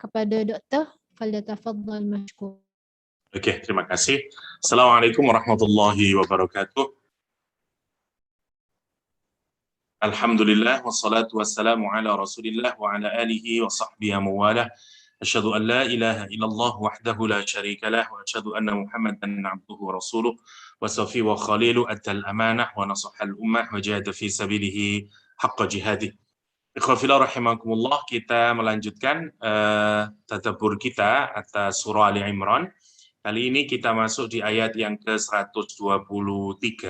kepada doktor. Falyatafaddal mashkur. Oke, terima kasih. Assalamualaikum warahmatullahi wabarakatuh. Alhamdulillah, wassalatu wassalamu ala rasulillah wa ala alihi wa sahbihi mawalah. Asyhadu an la ilaha illallah wahdahu la syarika lah wa asyhadu anna Muhammadan abduhu wa rasuluh wa safi wa khalilu addal amanah wa nasahal ummah wa jahada fi sabilihi haqqa jihadih. Ikhwafillah rahimakumullah, kita melanjutkan tadabbur kita atas surah Ali Imran. Kali ini kita masuk di ayat yang ke-123.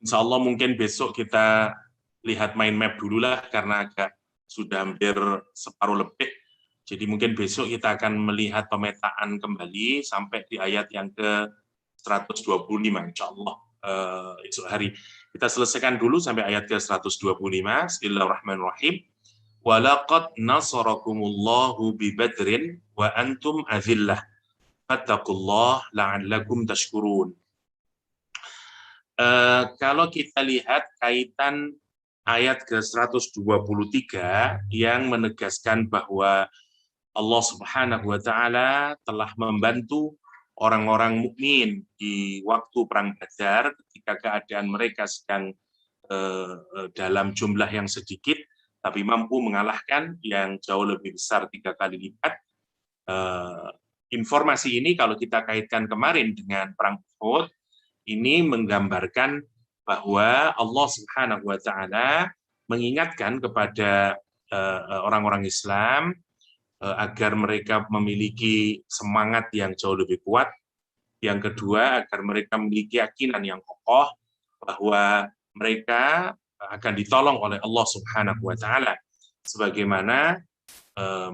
Insya Allah mungkin besok kita lihat mind map dulu lah, karena agak sudah hampir separuh lebih. Jadi mungkin besok kita akan melihat pemetaan kembali sampai di ayat yang ke-125 insya Allah esok hari. Kita selesaikan dulu sampai ayat ke-125. Bismillahirrahmanirrahim. Walaqad nasarakumullahu bi badrin wa antum azillah. Fattaqullah la'allakum tashkurun. Kalau kita lihat kaitan ayat ke-123 yang menegaskan bahwa Allah Subhanahu wa taala telah membantu orang-orang mukmin di waktu perang Badar ketika keadaan mereka sedang dalam jumlah yang sedikit tapi mampu mengalahkan yang jauh lebih besar 3 kali lipat. Informasi ini kalau kita kaitkan kemarin dengan perang Uhud, ini menggambarkan bahwa Allah Subhanahu wa taala mengingatkan kepada orang-orang Islam agar mereka memiliki semangat yang jauh lebih kuat. Yang kedua, agar mereka memiliki keyakinan yang kokoh bahwa mereka akan ditolong oleh Allah Subhanahu wa taala sebagaimana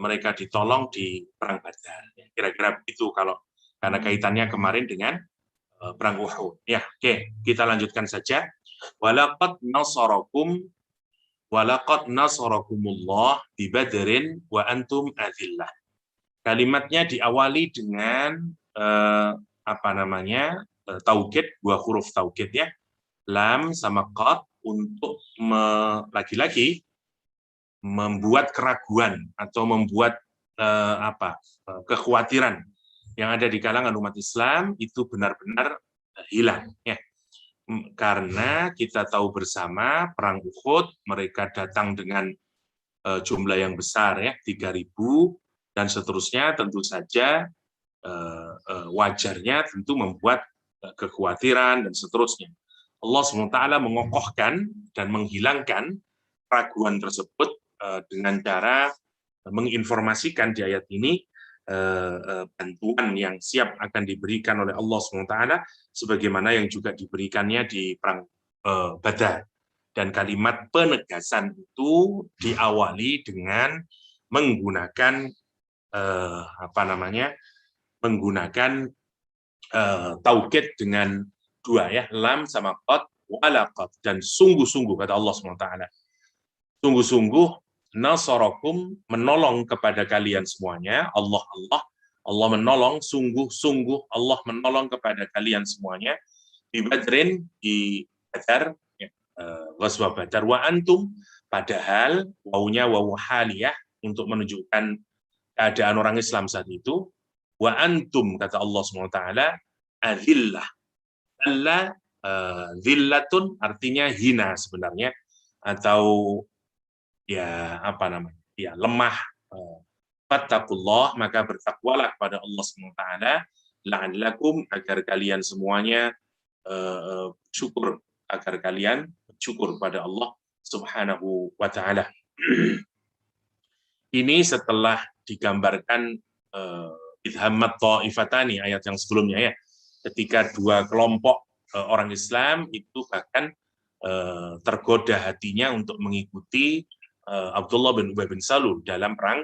mereka ditolong di perang Badar. Kira-kira begitu kalau karena kaitannya kemarin dengan perang Uhud. Ya, oke, kita lanjutkan saja. Walaqad nasarakumullah bi badrin wa antum adillah. Kalimatnya diawali dengan taukid, 2 huruf taukid ya. Lam sama qad untuk lagi-lagi membuat keraguan atau membuat kekhawatiran yang ada di kalangan umat Islam itu benar-benar hilang ya. Karena kita tahu bersama perang Uhud mereka datang dengan jumlah yang besar ya, 3.000 dan seterusnya, tentu saja wajarnya tentu membuat kekhawatiran dan seterusnya. Allah SWT mengokohkan dan menghilangkan keraguan tersebut dengan cara menginformasikan di ayat ini bantuan yang siap akan diberikan oleh Allah SWT sebagaimana yang juga diberikannya di perang Badar. Dan kalimat penegasan itu diawali dengan menggunakan taukid dengan 2 ya, lam sama qad, walaqad, dan sungguh-sungguh kata Allah SWT. Sungguh-sungguh nasarakum, menolong kepada kalian semuanya, Allah menolong, sungguh-sungguh Allah menolong kepada kalian semuanya di Badrin, di Badar, Ghazwah Badar, wa antum, padahal wawunya wawu haliyah untuk menunjukkan keadaan orang Islam saat itu, wa antum kata Allah SWT, azillah. Allah zillatun artinya hina sebenarnya, atau ya lemah. Fattaqullah, maka bertakwalah kepada Allah SWT, la'allakum, agar kalian semuanya syukur, agar kalian syukur pada Allah Subhanahu wa taala. Ini setelah digambarkan idhammat ta'ifatani, ayat yang sebelumnya ya, ketika 2 kelompok orang Islam itu bahkan tergoda hatinya untuk mengikuti Abdullah bin Ubay bin Salul dalam perang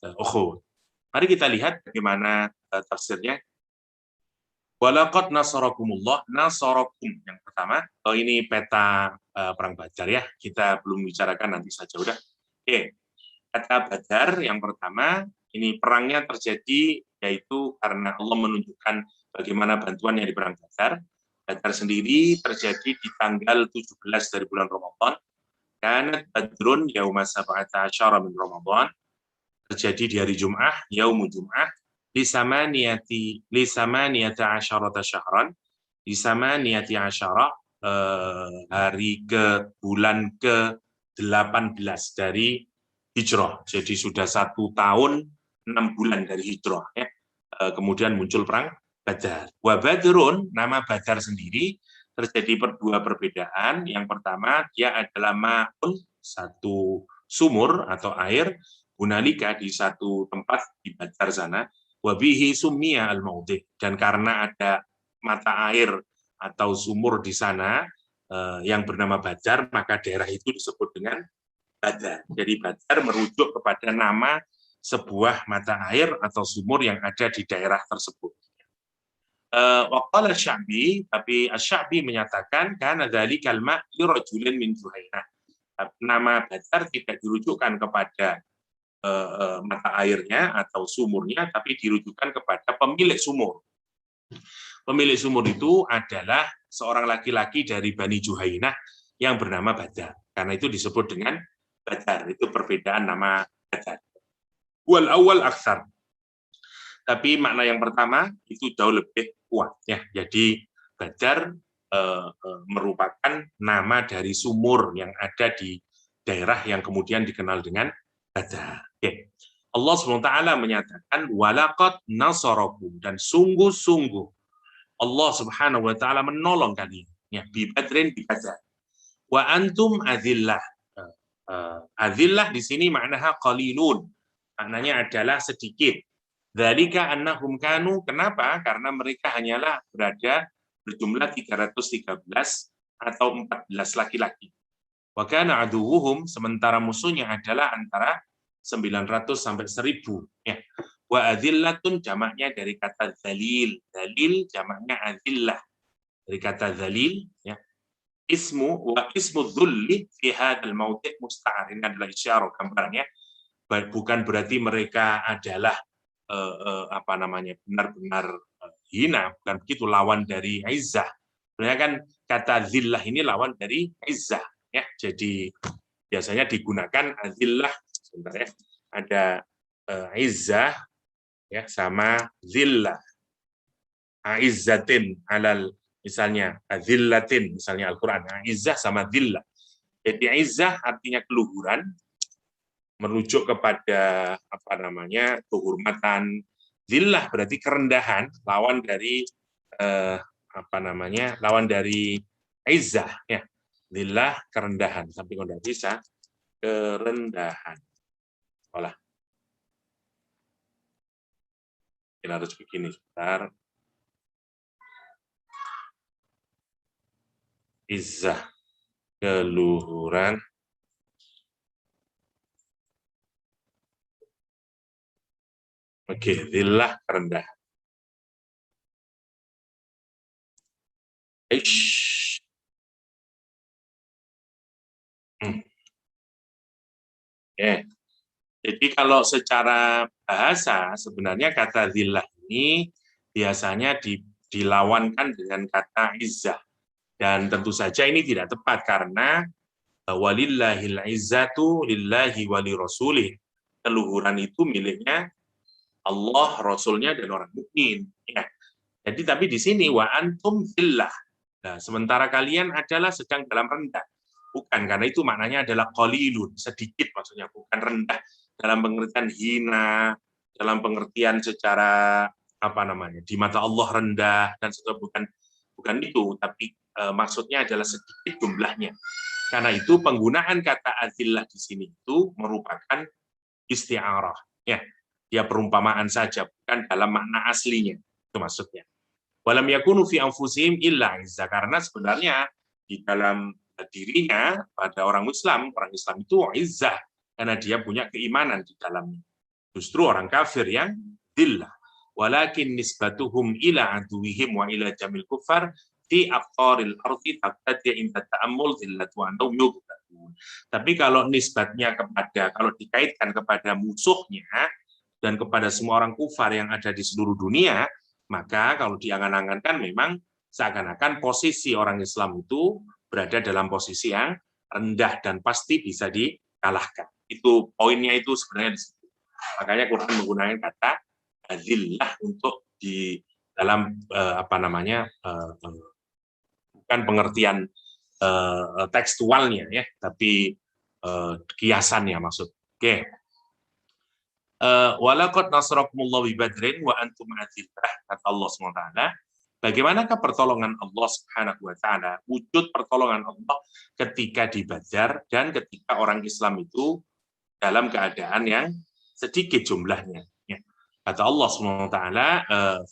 Uhud. Mari kita lihat bagaimana tafsirnya. Walaqad nasarakumullah, nasarakum yang pertama. Ini peta perang Badar ya. Kita belum bicarakan, nanti saja udah. Oke. Kata Badar yang pertama, ini perangnya terjadi yaitu karena Allah menunjukkan bagaimana bantuannya di perang Badar. Badar sendiri terjadi di tanggal 17 dari bulan Ramadan Kanat badrun yauma sab'ata asyara min Ramadan, terjadi di hari Jum'ah, yaumul Jum'ah, li samaniyata asyarata syahran, di samaniyati asyara, hari ke bulan ke-18 dari Hijrah. Jadi sudah 1 tahun 6 bulan dari Hijrah. Ya. Kemudian muncul perang Badar. Wa Badrun, nama Badar sendiri, terjadi dua perbedaan. Yang pertama, dia adalah ma'un, satu sumur atau air, hunalika di satu tempat di Badar sana, wabihi summiya al-maudhi, dan karena ada mata air atau sumur di sana yang bernama Badar, maka daerah itu disebut dengan Badar. Jadi Badar merujuk kepada nama sebuah mata air atau sumur yang ada di daerah tersebut. Waqala Sya'bi, tapi Asy-Sya'bi menyatakan karena dzalikal ma' li rajulin min Juhainah. Nama Badar tidak dirujukkan kepada mata airnya atau sumurnya, tapi dirujukan kepada pemilik sumur. Pemilik sumur itu adalah seorang laki-laki dari Bani Juhainah yang bernama Badar. Karena itu disebut dengan Badar. Itu perbedaan nama Badar. Wal awal aksar. Tapi makna yang pertama itu jauh lebih kuat. Ya. Jadi Badar merupakan nama dari sumur yang ada di daerah yang kemudian dikenal dengan Badar. Okay. Allah SWT menyatakan walaqad nasarakum, dan sungguh-sungguh Allah Subhanahu wa taala menolong kalian, ya, bi Badrin, di Badar. Wa antum adzillah. Adzillah di sini maknanya qalilun. Maknanya adalah sedikit. Dzalika annahum kanu, kenapa? Karena mereka hanyalah berjumlah 313 atau 14 laki-laki. Wa kana aduwuhum, sementara musuhnya adalah antara 900 sampai 1000, ya. Wa adzillatun jamaknya dari kata dzalil. Dzalil jamaknya adzillah. Dari kata dzalil, ya. Ismu dzulli fi hadzal mawdi' musta'ar. Ini adalah isyarah, gambarnya. Bukan berarti mereka adalah benar-benar hina, bukan begitu, lawan dari izzah. Sebenarnya kan kata zillah ini lawan dari izzah, ya. Jadi biasanya digunakan adzillah, sebentar ya. Ada izzah, ya, sama zillah. Aizzatin alal, misalnya zillatin, misalnya Al-Qur'an. Izzah sama zillah. Jadi izzah artinya keluhuran, merujuk kepada kehormatan. Zillah berarti kerendahan, lawan dari lawan dari izzah, ya. Zillah kerendahan, sampai kalau tidak bisa kerendahan. Olah. Kita harus begini, sebentar. Izzah, keluhuran. Oke, zillah kerendahan. Jadi kalau secara bahasa sebenarnya kata zillah ini biasanya dilawankan dengan kata izzah. Dan tentu saja ini tidak tepat karena walillahil izzatu lillahi wali rasulih. Keluhuran itu miliknya Allah, Rasulnya, dan orang mukmin. Ya. Jadi tapi di sini wa antum zillah. Nah, sementara kalian adalah sedang dalam rendah. Bukan, karena itu maknanya adalah qalilun, sedikit maksudnya, bukan rendah dalam pengertian hina, dalam pengertian secara di mata Allah rendah dan sebagainya, bukan itu, tapi maksudnya adalah sedikit jumlahnya. Karena itu penggunaan kata azillah di sini itu merupakan isti'arah, ya. Dia perumpamaan saja, bukan dalam makna aslinya. Itu maksudnya. Walam yakunu fi anfusihim illa izzah, karena sebenarnya di dalam dirinya pada orang Islam itu izzah, karena dia punya keimanan di dalamnya. Justru orang kafir yang zillah. Walakin nisbatuhum ila aduwihim wa ila jamil kufar fi aqtaril ardi taqtadi inda ta'ammul zillatu anhum yughdadun. Tapi kalau nisbatnya kalau dikaitkan kepada musuhnya dan kepada semua orang kufar yang ada di seluruh dunia, maka kalau diangan-angankan memang seakan-akan posisi orang Islam itu berada dalam posisi yang rendah dan pasti bisa dikalahkan. Itu poinnya itu sebenarnya di situ. Makanya Quran menggunakan kata zillah untuk di dalam bukan pengertian tekstualnya ya, tapi kiasannya maksud. Oke. Walaqad nasrakumullahu bi Badrin wa antum adillah, kata Allah SWT. Bagaimanakah pertolongan Allah Subhanahu wa taala? Wujud pertolongan Allah ketika di Badar dan ketika orang Islam itu dalam keadaan yang sedikit jumlahnya. Ya. Kata Allah SWT,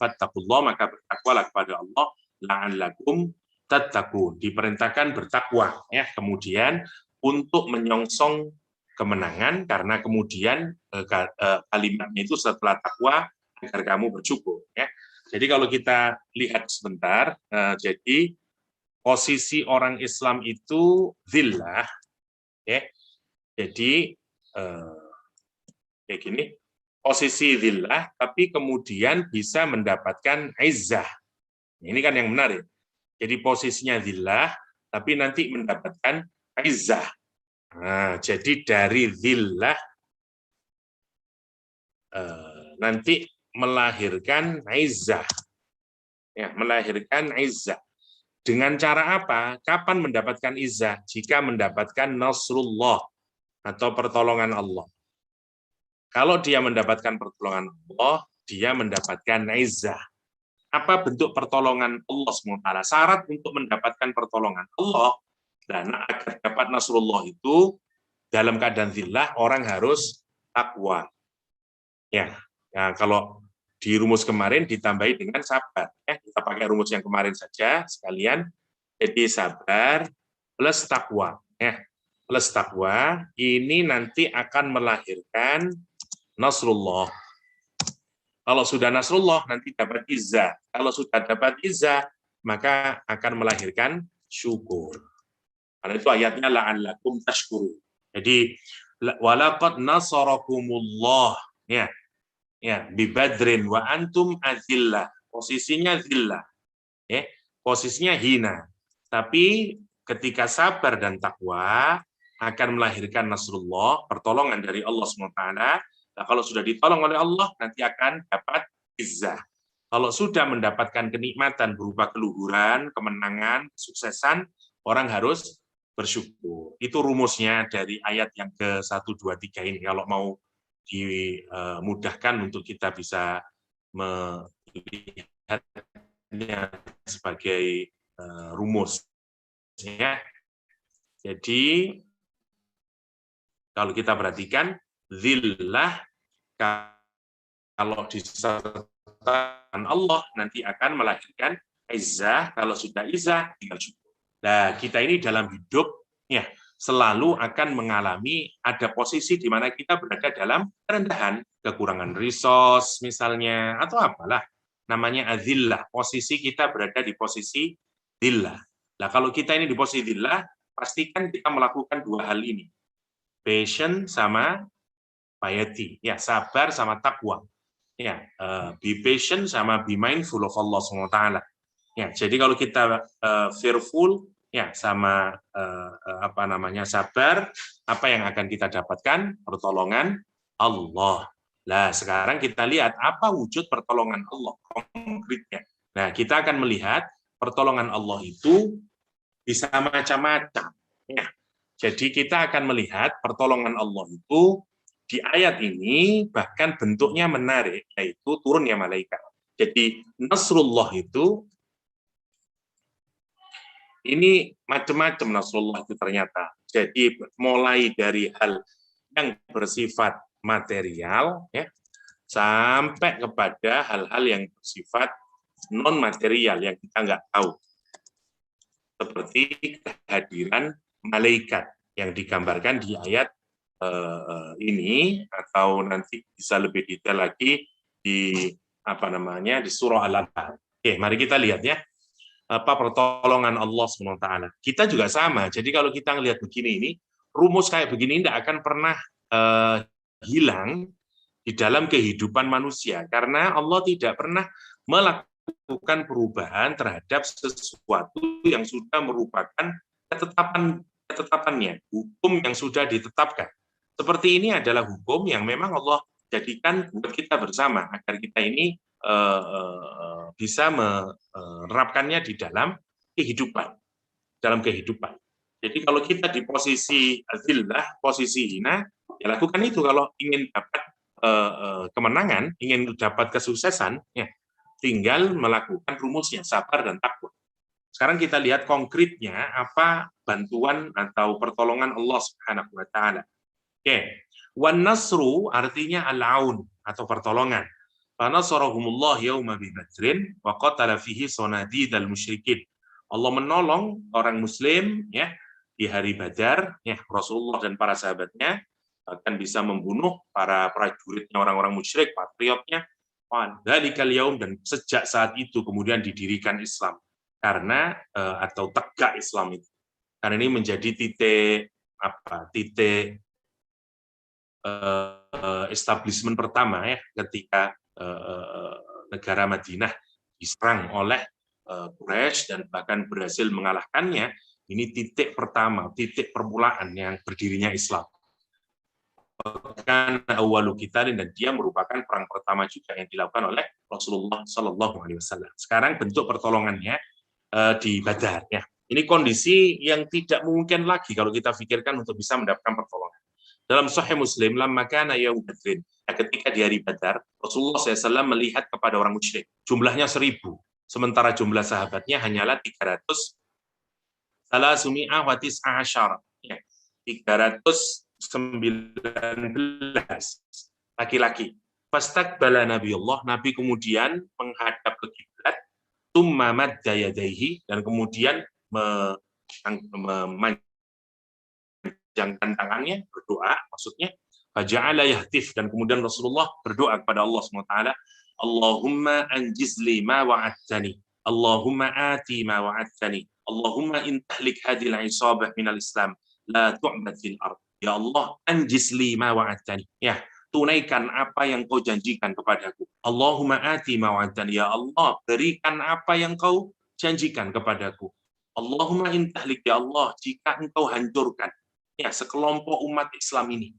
fattaqullah, maka bertakwalah kepada Allah, la'allakum tattaqun, diperintahkan bertakwa. Ya. Kemudian untuk menyongsong kemenangan, karena kemudian kalimatnya itu setelah takwa agar kamu bersyukur. Ya. Jadi kalau kita lihat sebentar, jadi posisi orang Islam itu zillah, ya. Jadi kayak gini, posisi zillah, tapi kemudian bisa mendapatkan izzah. Ini kan yang menarik. Jadi posisinya zillah, tapi nanti mendapatkan izzah. Nah, jadi dari zillah nanti melahirkan izzah. Ya, melahirkan izzah. Dengan cara apa? Kapan mendapatkan izzah? Jika mendapatkan nasrullah atau pertolongan Allah. Kalau dia mendapatkan pertolongan Allah, dia mendapatkan izzah. Apa bentuk pertolongan Allah SWT? Syarat untuk mendapatkan pertolongan Allah, dan agar dapat nasrullah itu, dalam keadaan zillah, orang harus takwa. Ya, nah, kalau di rumus kemarin ditambahi dengan sabar. Ya, kita pakai rumus yang kemarin saja sekalian. Jadi sabar plus takwa. Ya, plus takwa ini nanti akan melahirkan nasrullah. Kalau sudah nasrullah nanti dapat izzah. Kalau sudah dapat izzah maka akan melahirkan syukur. Karena itu ayatnya la'allakum tashkurun. Jadi walaqad nasarakumullah, ya. Ya, bi Badrin wa antum azillah. Posisinya zillah. Ya, posisinya hina. Tapi ketika sabar dan takwa akan melahirkan nasrullah, pertolongan dari Allah SWT. Nah, kalau sudah ditolong oleh Allah, nanti akan dapat izzah. Kalau sudah mendapatkan kenikmatan berupa keluhuran, kemenangan, kesuksesan, orang harus bersyukur. Itu rumusnya dari ayat yang ke-1, 2, 3 ini. Kalau mau dimudahkan untuk kita bisa melihatnya sebagai rumus. Ya. Jadi, kalau kita perhatikan, zillah kalau disertakan Allah nanti akan melahirkan izzah. Kalau sudah izzah tinggal syukur. Nah, kita ini dalam hidup ya selalu akan mengalami ada posisi di mana kita berada dalam kerendahan, kekurangan resource misalnya atau apalah namanya azillah. Posisi kita berada di posisi zillah. Nah, kalau kita ini di posisi zillah, pastikan kita melakukan dua hal ini. Patient sama piety, ya sabar sama takwa. Ya, be patient sama be mindful of Allah SWT. Ya, jadi kalau kita fearful ya sama sabar, apa yang akan kita dapatkan? Pertolongan Allah. Nah, sekarang kita lihat apa wujud pertolongan Allah konkretnya. Nah, kita akan melihat pertolongan Allah itu bisa macam-macam. Ya. Jadi kita akan melihat pertolongan Allah itu di ayat ini bahkan bentuknya menarik, yaitu turunnya malaikat. Jadi nasrullah itu ini macam-macam nasrullah itu ternyata. Jadi mulai dari hal yang bersifat material ya sampai kepada hal-hal yang bersifat non material yang kita nggak tahu. Seperti kehadiran malaikat yang digambarkan di ayat ini, atau nanti bisa lebih detail lagi di di surah Al-Anfal. Oke, mari kita lihat ya. Apa pertolongan Allah SWT. Kita juga sama. Jadi kalau kita ngelihat begini ini, rumus kayak begini tidak akan pernah hilang di dalam kehidupan manusia, karena Allah tidak pernah melakukan perubahan terhadap sesuatu yang sudah merupakan ketetapannya, hukum yang sudah ditetapkan. Seperti ini adalah hukum yang memang Allah jadikan buat kita bersama agar kita ini bisa menerapkannya di dalam kehidupan. Jadi kalau kita di posisi zillah, posisi hina, ya lakukan itu. Kalau ingin dapat kemenangan, ingin dapat kesuksesan, ya tinggal melakukan rumusnya, sabar dan takwa. Sekarang kita lihat konkretnya apa bantuan atau pertolongan Allah Subhanahu wa taala. Oke. Wan nasru artinya al-aun atau pertolongan. Fanasarahumullah yauma Badrin wa qatala fihi sanadidal musyrikin. Allah menolong orang muslim ya di hari Badar, ya Rasulullah dan para sahabatnya akan bisa membunuh para prajuritnya orang-orang musyrik, patriotnya. Dzalikal yaum, dan sejak saat itu kemudian didirikan Islam. Karena atau tegak Islam itu. Karena ini menjadi titik establishment pertama ya ketika negara Madinah diserang oleh Quraisy dan bahkan berhasil mengalahkannya. Ini titik pertama, titik permulaan yang berdirinya Islam. Kan awalu qitalin, dan dia merupakan perang pertama juga yang dilakukan oleh Rasulullah Shallallahu Alaihi Wasallam. Sekarang bentuk pertolongannya di Badar ya. Ini kondisi yang tidak mungkin lagi kalau kita pikirkan untuk bisa mendapatkan pertolongan. Dalam Sahih Muslim, lamma kana yaum Badrin, ketika di hari Badar, Rasulullah SAW melihat kepada orang musyrik. Jumlahnya 1000, sementara jumlah sahabatnya hanyalah 300. Salah sumi'ah wa tis'ah asyara. 319 laki-laki. Fastaqbala Nabiullah, Nabi kemudian menghadap ke kiblat, tsumma madda yadayhi, dan kemudian memanjangkan tangannya, berdoa maksudnya, faja'ala yahtif, dan kemudian Rasulullah berdoa kepada Allah SWT, Allahumma anjizli ma wa'adtani, Allahumma ati ma wa'adtani, Allahumma intahlik hadil isabah minal Islam, la tu'bad fil ard. Ya Allah, anjizli ma wa'adtani. Ya, tunaikan apa yang kau janjikan kepadaku. Allahumma ati ma wa'adtani. Ya Allah, berikan apa yang kau janjikan kepadaku. Allahumma intahlik, ya Allah, jika engkau hancurkan ya sekelompok umat Islam ini.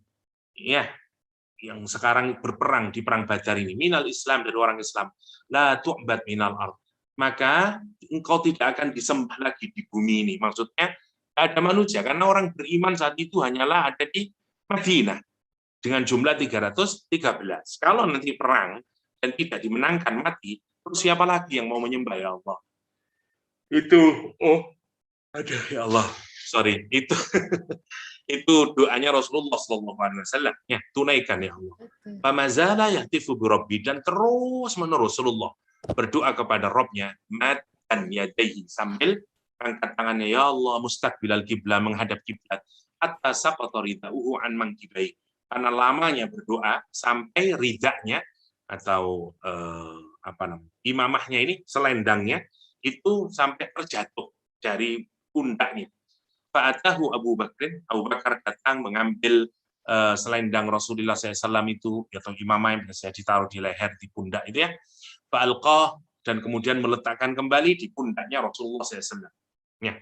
Ya, yang sekarang berperang di perang Badar ini, minal Islam, dari orang Islam, la tu'bad minal ard. Maka engkau tidak akan disembah lagi di bumi ini. Maksudnya ada manusia, karena orang beriman saat itu hanyalah ada di Madinah dengan jumlah 313. Kalau nanti perang dan tidak dimenangkan mati, terus siapa lagi yang mau menyembah ya Allah? Itu ada ya Allah. Sorry, itu doanya Rasulullah SAW. Ya, tunaikan ya Allah. Famazala yahtifu bi rabbi, dan terus menerus Rasulullah berdoa kepada Rabb-nya, matan yadayhi, sambil angkat tangannya, ya Allah, mustaqbilal kiblah, menghadap kiblat, hatta saqata ridauhu an mankibai, karena lamanya berdoa sampai ridanya atau imamahnya ini, selendangnya itu sampai terjatuh dari pundaknya. Fa'atahu Abu Bakar datang mengambil selendang Rasulullah SAW itu, atau imamah yang biasa ditaruh di leher, di pundak itu ya, fa'alqah, dan kemudian meletakkan kembali di pundaknya Rasulullah SAW. Ya.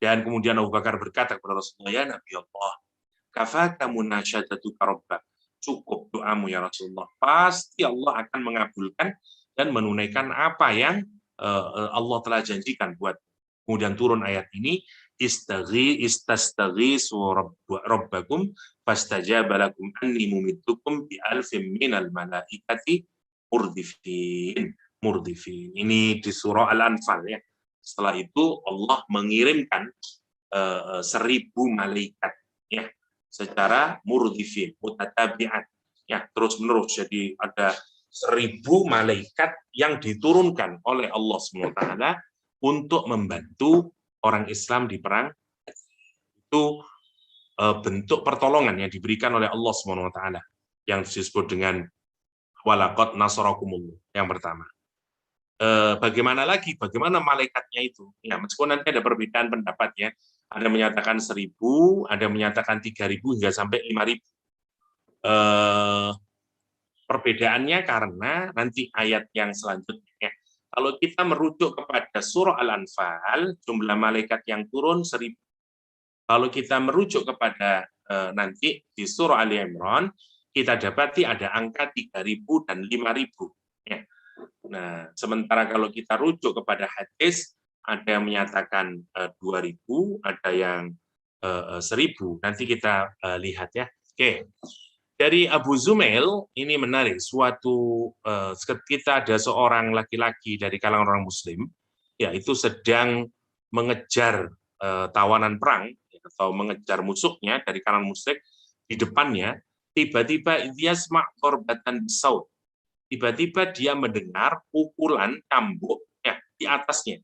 Dan kemudian Abu Bakar berkata kepada Rasulullah, ya Nabi Allah, kafaka munasyadatuka rabbak, cukup doamu ya Rasulullah, pasti Allah akan mengabulkan dan menunaikan apa yang Allah telah janjikan buat. Kemudian turun ayat ini, istastaghisu rabbakum fastajaba lakum anni mumiddukum bi alfin minal malaikati murdifin. Ini di surah Al-Anfal ya. Setelah itu Allah mengirimkan 1000 malaikat ya secara murdifin, mutatabi'at ya, terus menerus. Jadi ada 1000 malaikat yang diturunkan oleh Allah SWT untuk membantu orang Islam di perang. Itu bentuk pertolongan yang diberikan oleh Allah SWT yang disebut dengan walaqad nasarakumullah yang pertama. Bagaimana malaikatnya itu? Ya, meskipun nanti ada perbedaan pendapat ya. Ada menyatakan 1000, ada menyatakan 3000 hingga sampai 5000. Perbedaannya karena nanti ayat yang selanjutnya. Kalau kita merujuk kepada surah Al-Anfal, jumlah malaikat yang turun 1000 Kalau kita merujuk kepada nanti di surah Ali Imran, kita dapati ada angka 3.000 dan 5.000. Ya. Nah, sementara kalau kita rujuk kepada hadis, ada yang menyatakan 2.000, ada yang 1.000. Nanti kita lihat ya. Oke. Dari Abu Zumail, ini menarik. Ketika ada seorang laki-laki dari kalangan orang Muslim, yaitu sedang mengejar tawanan perang atau mengejar musuhnya dari kalangan musyrik di depannya, tiba-tiba yasma' qorbatan saut. Tiba-tiba dia mendengar pukulan cambuk ya di atasnya.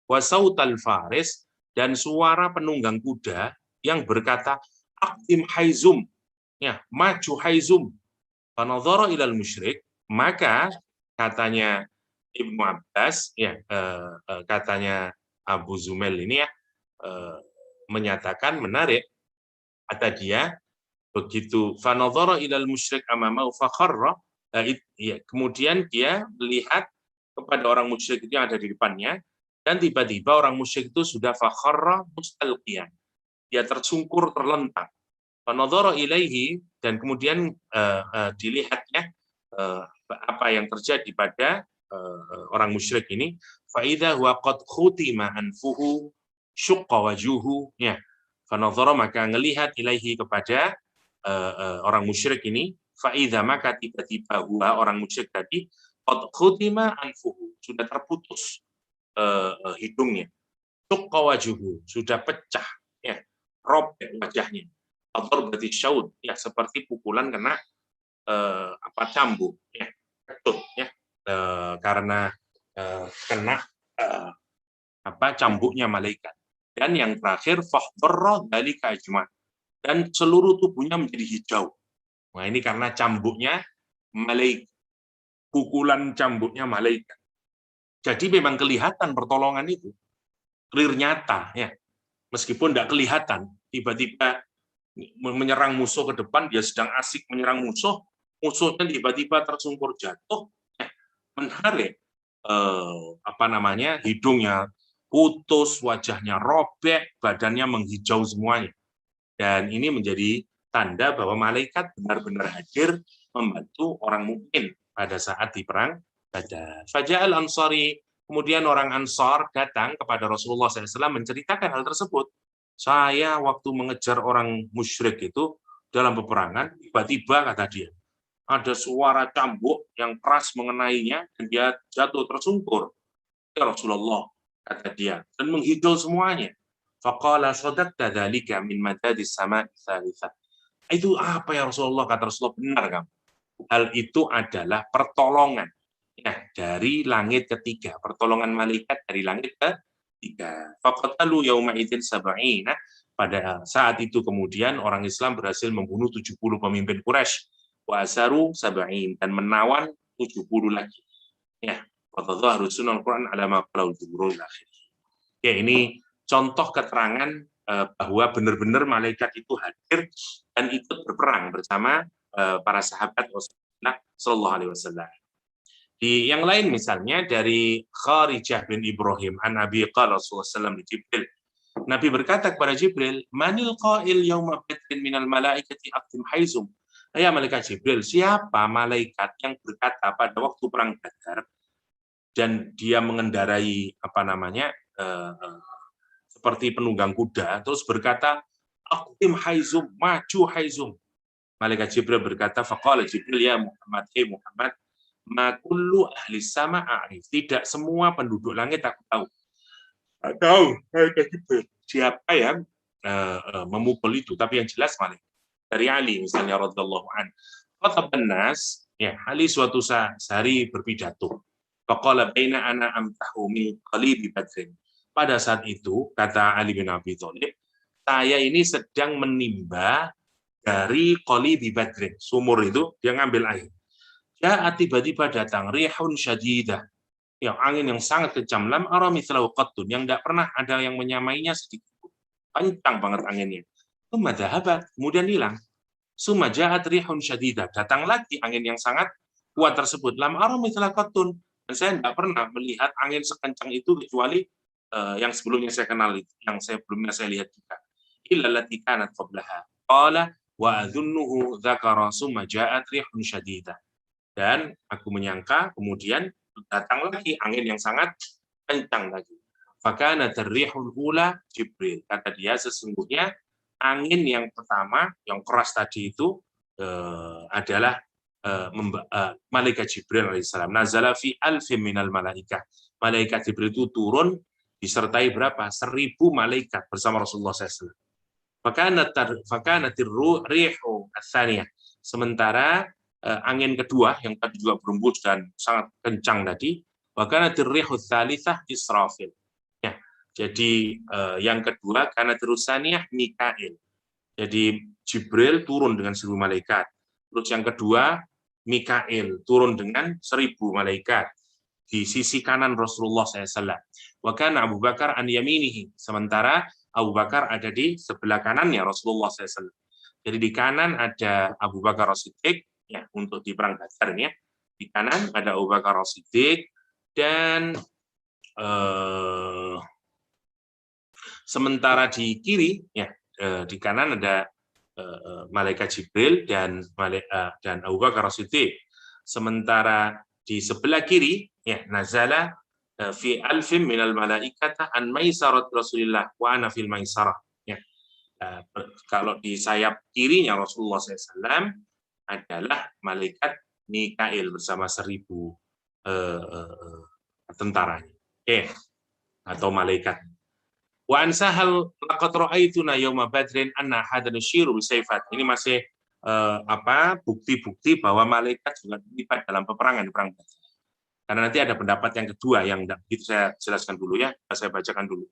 Wa sautal faris, dan suara penunggang kuda yang berkata, aqdim haizum, ya, maju haizum. Fanadhara ilal musyrik, maka katanya Ibnu Abbas, ya, katanya Abu Zumail ini ya, menyatakan menarik, kata dia, begitu fanadhara ilal musyrik amamahu fakharra, kemudian dia melihat kepada orang musyrik itu yang ada di depannya, dan tiba-tiba orang musyrik itu sudah fakharra mustalqiyan, dia tersungkur terlentang. Fanadhara ilaihi, dan kemudian dilihatnya apa yang terjadi pada orang musyrik ini, fa idza huwa qad khutima anfuhu syuqqa wajuhu, ya. Fanadhara, maka ngelihat ilaihi kepada orang musyrik ini, fa idza, maka tiba-tiba huwa orang musyrik tadi qad khutima anfuhu, sudah terputus hidungnya, syuqqa wajuhu, sudah pecah, ya, robek wajahnya. Atau berarti syaud, ya, seperti pukulan kena cambuk, ya, ketut, ya, karena kena cambuknya malaikat. Dan yang terakhir fahdharra dzalika ajma', dan seluruh tubuhnya menjadi hijau. Nah, ini karena cambuknya malaikat, pukulan cambuknya malaikat. Jadi memang kelihatan pertolongan itu clear, nyata, ya. Meskipun tidak kelihatan, tiba-tiba menyerang musuh ke depan, dia sedang asik menyerang musuh, musuhnya tiba-tiba tersungkur jatuh, menarik, hidungnya putus, wajahnya robek, badannya menghijau semuanya. Dan ini menjadi tanda bahwa malaikat benar-benar hadir membantu orang mukmin pada saat di perang Badar. Faja'al Ansari, kemudian orang Ansar datang kepada Rasulullah SAW menceritakan hal tersebut. Saya waktu mengejar orang musyrik itu dalam peperangan, tiba-tiba, kata dia, ada suara cambuk yang keras mengenainya, dan dia jatuh tersungkur. Ya Rasulullah, kata dia, dan menghijau semuanya. Faqala sadaqta dzalika min madadis sama'i tsalitsah. Itu apa ya Rasulullah? Kata Rasulullah, benar kamu. Hal itu adalah pertolongan, ya, dari langit ketiga, pertolongan malaikat dari langit ketiga. Faqatalu yauma idzin sab'ina, pada saat itu kemudian orang Islam berhasil membunuh 70 pemimpin Quraisy, wa asaru sab'in, dan menawan 70 lagi. Ya, fatadhaharu sunnal Quran ala ma qala al-jumhur akhir. Ya, ini contoh keterangan bahwa benar-benar malaikat itu hadir dan ikut berperang bersama para sahabat Rasulullah Shallallahu Alaihi Wasallam. Di yang lain misalnya dari Kharijah bin Ibrahim an Nabi qala Rasulullah sallallahu alaihi wasallam, Nabi berkata kepada Jibril, manil qail yauma badrin minal malaikati aqtim haizum. Ya malaikat Jibril, siapa malaikat yang berkata pada waktu perang Badar dan dia mengendarai seperti penunggang kuda, terus berkata aqtim haizum, maju haizum. Malaikat Jibril berkata, faqala Jibril, ya Muhammad, Muhammad, ma kullu ahli sama a'rif, tidak semua penduduk langit aku tahu. Tahu siapa yang memukul itu, tapi yang jelas malaikat. Dari Ali misalnya radhiyallahu an. Khataban nas, ya, Ali suatu hari berpidato. Faqala baina ana amtahu min qalibi badrin. Pada saat itu, kata Ali bin Abi Thalib, saya ini sedang menimba dari qalibi badrin, sumur itu, dia ngambil air. Ya, tiba-tiba datang rihun syadidah, ya, angin yang sangat kencang, lam ara mithlahu qattun, yang tidak pernah ada yang menyamainya sedikit. Kencang banget anginnya. Tsumma dhahabat, kemudian hilang. Tsumma ja'at rihun syadidah, datang lagi angin yang sangat kuat tersebut, lam ara mithlahu qattun, dan saya tidak pernah melihat angin sekencang itu kecuali yang sebelumnya saya kenal, yang sebelumnya saya lihat juga. illa allati kanat qablaha. Qala wa adhunnuhu dzakara summa ja'at rihun syadidah. Dan aku menyangka kemudian datang lagi angin yang sangat kencang lagi. Fakana tarrihul ula Jibril. Kata dia sesungguhnya angin yang pertama yang keras tadi itu adalah malaikat Jibril alaihissalam. Nazala fi alfin minal malaikah. Malaikat Jibril itu turun disertai berapa? 1000 malaikat bersama Rasulullah SAW. Fakanatir rihu atsaniyah. Sementara angin kedua yang tadi juga berembus dan sangat kencang tadi, fakanatir rihu tsalitsah Israfil. Ya, jadi yang kedua karena terusannya Mikail. Jadi Jibril turun dengan 1000 malaikat. Terus yang kedua Mikail turun dengan 1000 malaikat di sisi kanan Rasulullah SAW. Wa kana Abu Bakar an yaminihi. Sementara Abu Bakar ada di sebelah kanannya Rasulullah SAW. Jadi di kanan ada Abu Bakar As-Siddiq ya untuk di perang Badar ini ya. Di kanan ada Abu Bakar As-Siddiq dan sementara di kiri ya di kanan ada malaikat Jibril dan Abu Bakar As-Siddiq. Sementara di sebelah kiri ya nazala fi alfin minal malaikata an maisarat Rasulillah wa ana fil maisarah ya. Kalau di sayap kirinya Rasulullah SAW adalah malaikat Mikail bersama 1000 tentaranya atau malaikat. Wa an Sahal laqad ra'aituna yauma badrin anna hadan yushiru bi sayfat. Ini masih bukti-bukti bahwa malaikat juga terlibat dalam peperangan di perang Badar. Karena nanti ada pendapat yang kedua yang tidak begitu saya jelaskan dulu ya, saya bacakan dulu.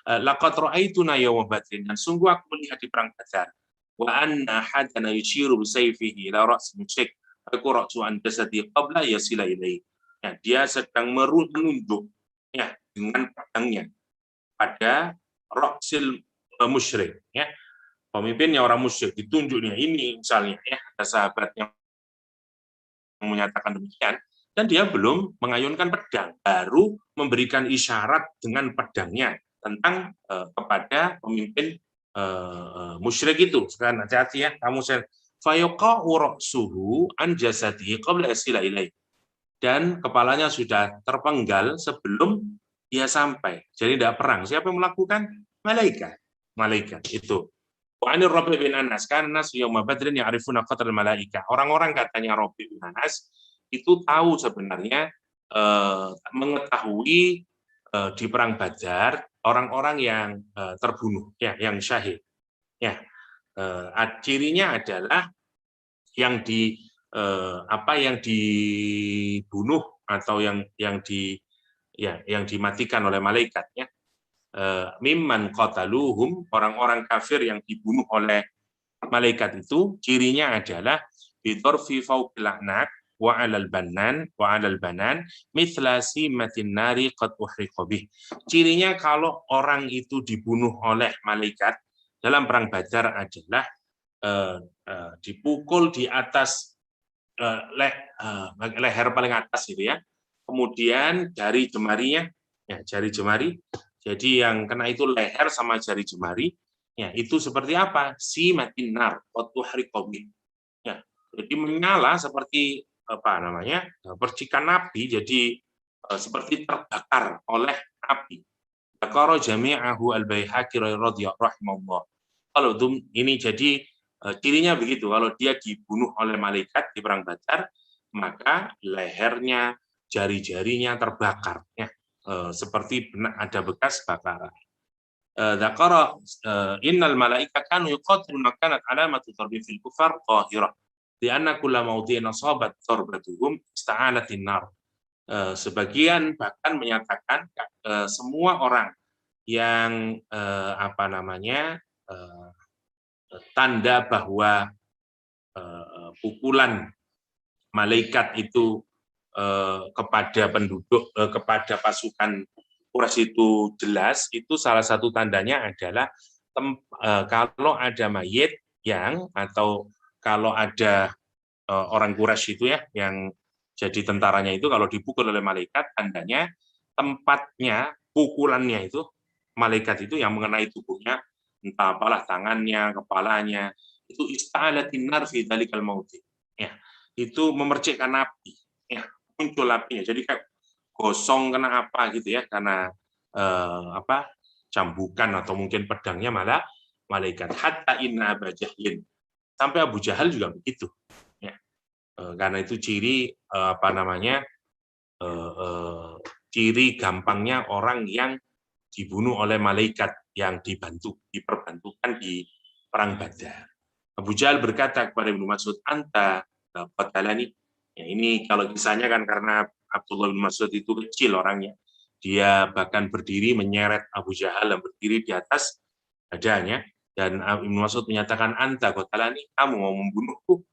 Laqad ra'aituna yauma badrin, dan sungguh aku melihat di perang Badar. Wa anna hadan yushiru bi sayfihi ila ra's musyrik. Aku ra'su an jasadi qabla yasila ilaihi. Ya, dia sedang menunjuk ya dengan pedangnya pada ra'sil musyrik ya. Pemimpinnya orang musyrik ditunjuknya ini misalnya ya ada sahabat yang menyatakan demikian dan dia belum mengayunkan pedang, baru memberikan isyarat dengan pedangnya tentang kepada pemimpin musyrik itu. Sekarang hati-hati ya, kamu fayaqa'u ra'suhu an jasadihi qabla yasila ilaih. Dan kepalanya sudah terpenggal sebelum dia sampai. Jadi tidak perang. Siapa yang melakukan? Malaikat. Malaikat itu. Wa anir Rabi' bin Anas karena yauma badrin ya'rifuna qatl malaika. Orang-orang katanya Rabi' bin Anas itu tahu sebenarnya mengetahui di perang Badar orang-orang yang terbunuh ya, yang syahid. Ya. Cirinya adalah yang dibunuh atau yang dimatikan oleh malaikat ya. Mimman qataluhum, orang-orang kafir yang dibunuh oleh malaikat itu cirinya adalah bidarfi fawqil a'naq wa 'alal banan mithla simatin nari qad uhriqa bih. Cirinya kalau orang itu dibunuh oleh malaikat dalam perang Badar adalah dipukul di atas leher paling atas gitu ya. Kemudian jari jemarinya ya, jari jemari. Jadi yang kena itu leher sama jari jemari, ya itu seperti apa? Simatin nar, ya, jadi menyala seperti percikan api, jadi seperti terbakar oleh api. Dzakara jami'ahu al-Baihaqi rahimahullah. Kalau ini jadi cirinya begitu, kalau dia dibunuh oleh malaikat di perang Badar, maka lehernya, jari-jarinya terbakar, ya. Seperti ada bekas bakaran. Dzakara innal malaika kanu yuqatiluna kanat alamatu darbi fil kufar qahirah di anna kulla mawdi'in asabat darbatuhum ista'alatin nar. Sebagian bahkan menyatakan semua orang yang tanda bahwa pukulan malaikat itu kepada penduduk, kepada pasukan Quraisy itu jelas, itu salah satu tandanya adalah kalau ada mayit atau kalau ada orang Quraisy itu ya yang jadi tentaranya itu kalau dipukul oleh malaikat, tandanya tempatnya pukulannya itu malaikat itu yang mengenai tubuhnya entah apalah tangannya, kepalanya, itu ista'alatin nar fi dzalikal mauti. Ya, itu memercikkan api, ya, muncul apinya. Jadi kayak gosong kena apa gitu ya, karena cambukan atau mungkin pedangnya malah malaikat. Hatta inna Aba Jahlin, sampai Abu Jahal juga begitu. Ya. Karena itu ciri ciri gampangnya orang yang dibunuh oleh malaikat yang diperbantukan di perang Badar. Abu Jahal berkata kepada Ibnu Mas'ud, anta qatalani. Ya, ini kalau kisahnya kan karena Abdullah bin Mas'ud itu kecil orangnya. Dia bahkan berdiri menyeret Abu Jahal dan berdiri di atas dadanya. Dan Ibnu Mas'ud menyatakan, anta qatalani, kamu mau membunuhku.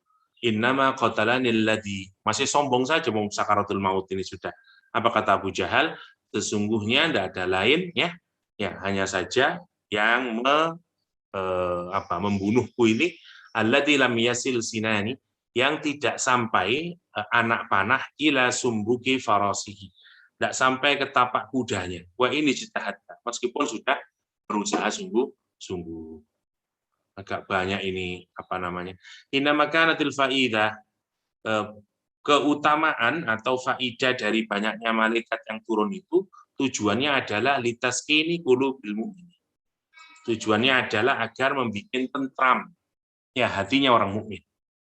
Innama qatalani alladhi, masih sombong saja mau sakaratul maut ini sudah. Apa kata Abu Jahal? Sesungguhnya tidak ada lain ya hanya saja yang membunuhku ini alladzi lam yasil sinani, yang tidak sampai anak panah ila sumbuki farasihi, tidak sampai ke tapak kudanya. Wah, ini jitahad, meskipun sudah berusaha sungguh-sungguh. Agak banyak ini inna makanatil faidah, keutamaan atau faidah dari banyaknya malaikat yang turun itu tujuannya adalah litaskini qulubil mu'minin. Tujuannya adalah agar membuat tentram ya hatinya orang mukmin.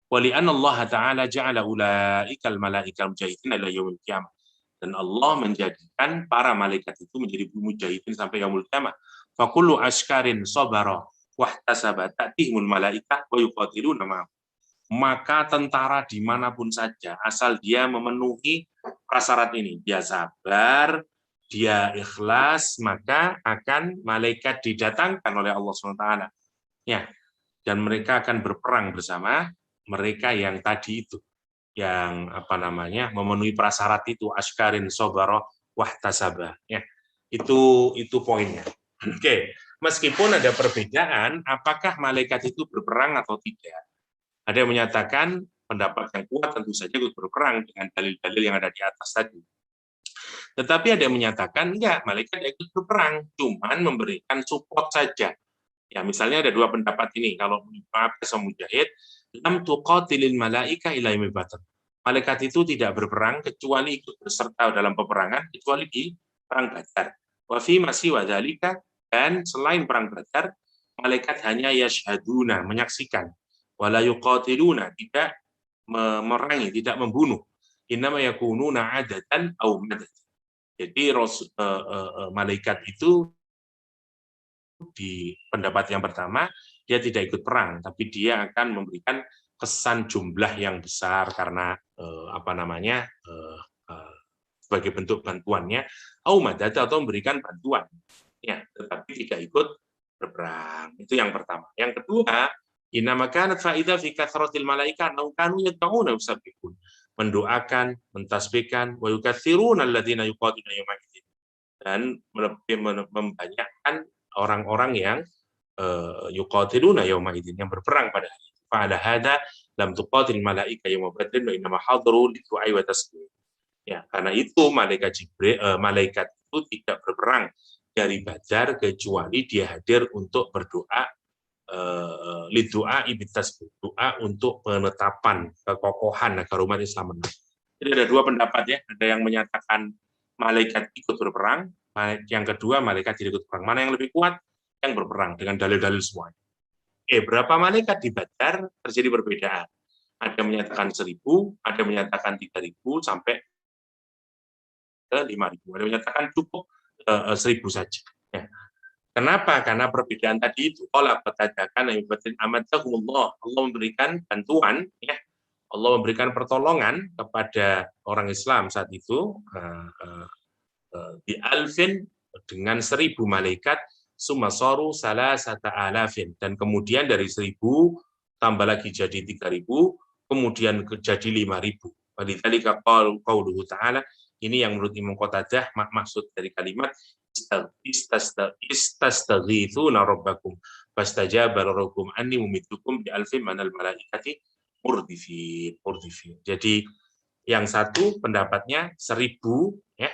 Wali anna Allah Ta'ala ja'ala ulaikal malaikal mujahidin ila yaumil qiyamah. Dan Allah menjadikan para malaikat itu menjadi mujahidin sampai yaumul qiyamah. Fa kullu askarin sabara wahtasaba ta'tihimul malaikah wa yuqatiluna ma'ahum. Maka tentara dimanapun saja, asal dia memenuhi prasyarat ini, dia sabar, dia ikhlas, maka akan malaikat didatangkan oleh Allah SWT. Ya, dan mereka akan berperang bersama mereka yang tadi itu, yang memenuhi prasyarat itu, askarin sobaro wahtasabah. Ya, itu poinnya. Oke, meskipun ada perbedaan, apakah malaikat itu berperang atau tidak? Ada yang menyatakan pendapat yang kuat tentu saja ikut berperang dengan dalil-dalil yang ada di atas tadi. Tetapi ada yang menyatakan enggak, malaikat ikut berperang, cuman memberikan support saja. Ya, misalnya ada dua pendapat ini. Kalau mujahid, lam tuqatilil malaika ila yaumil badr. Malaikat itu tidak berperang kecuali ikut berserta dalam peperangan kecuali di perang Badar. Wa fi masih wa dzalika, dan selain perang Badar, malaikat hanya yashhaduna, menyaksikan. Wala yuqatiluna, tidak memerangi, tidak membunuh. Innama yakununa adatan aw madad. Jadi malaikat itu di pendapat yang pertama dia tidak ikut perang, tapi dia akan memberikan kesan jumlah yang besar karena sebagai bentuk bantuannya, au madad, atau memberikan bantuan, ya, tetapi tidak ikut berperang. Itu yang pertama. Yang kedua, inna makanat faidah fi kathratil malaika annahum kanu yad'una yusabbihun, mendoakan, mentasbihkan, wa yukatsiruna alladziina yuqatiluna yawma idzin, dan membanyakkan orang-orang yang yuqatiluna yawma idzin, yang berperang pada hari itu. Fa ala hada lam tuqatil malaika yawma badrin wa innama hadaru lidu'ai wa tasbih. Ya, karena itu malaikat itu tidak berperang dari Badar kecuali dia hadir untuk berdoa, lidu'a ibitasbih, doa untuk penetapan kekokohan agar umat Islam menang. Jadi ada dua pendapat ya, ada yang menyatakan malaikat ikut berperang, yang kedua malaikat tidak ikut berperang. Mana yang lebih kuat? Yang berperang dengan dalil-dalil semuanya. Berapa malaikat di Badar terjadi perbedaan. Ada yang menyatakan 1.000, ada yang menyatakan 3.000 sampai ke 5.000. Ada yang menyatakan cukup 1.000 saja. Ya. Kenapa? Karena perbedaan tadi itu. Allah memberikan bantuan, ya, Allah memberikan pertolongan kepada orang Islam saat itu di alfin, dengan 1.000 malaikat, sumasoru salasata alafin, dan kemudian dari 1.000 tambah lagi jadi 3.000, kemudian jadi 5.000. Walidzalika qauluhu ta'ala, ini yang menurut Imam Qatadah maksud dari kalimat istastaghithuna rabbakum fastajaba lakum anni mumiddukum bi alfin minal malaikati murdifin. Jadi yang satu pendapatnya 1.000 ya,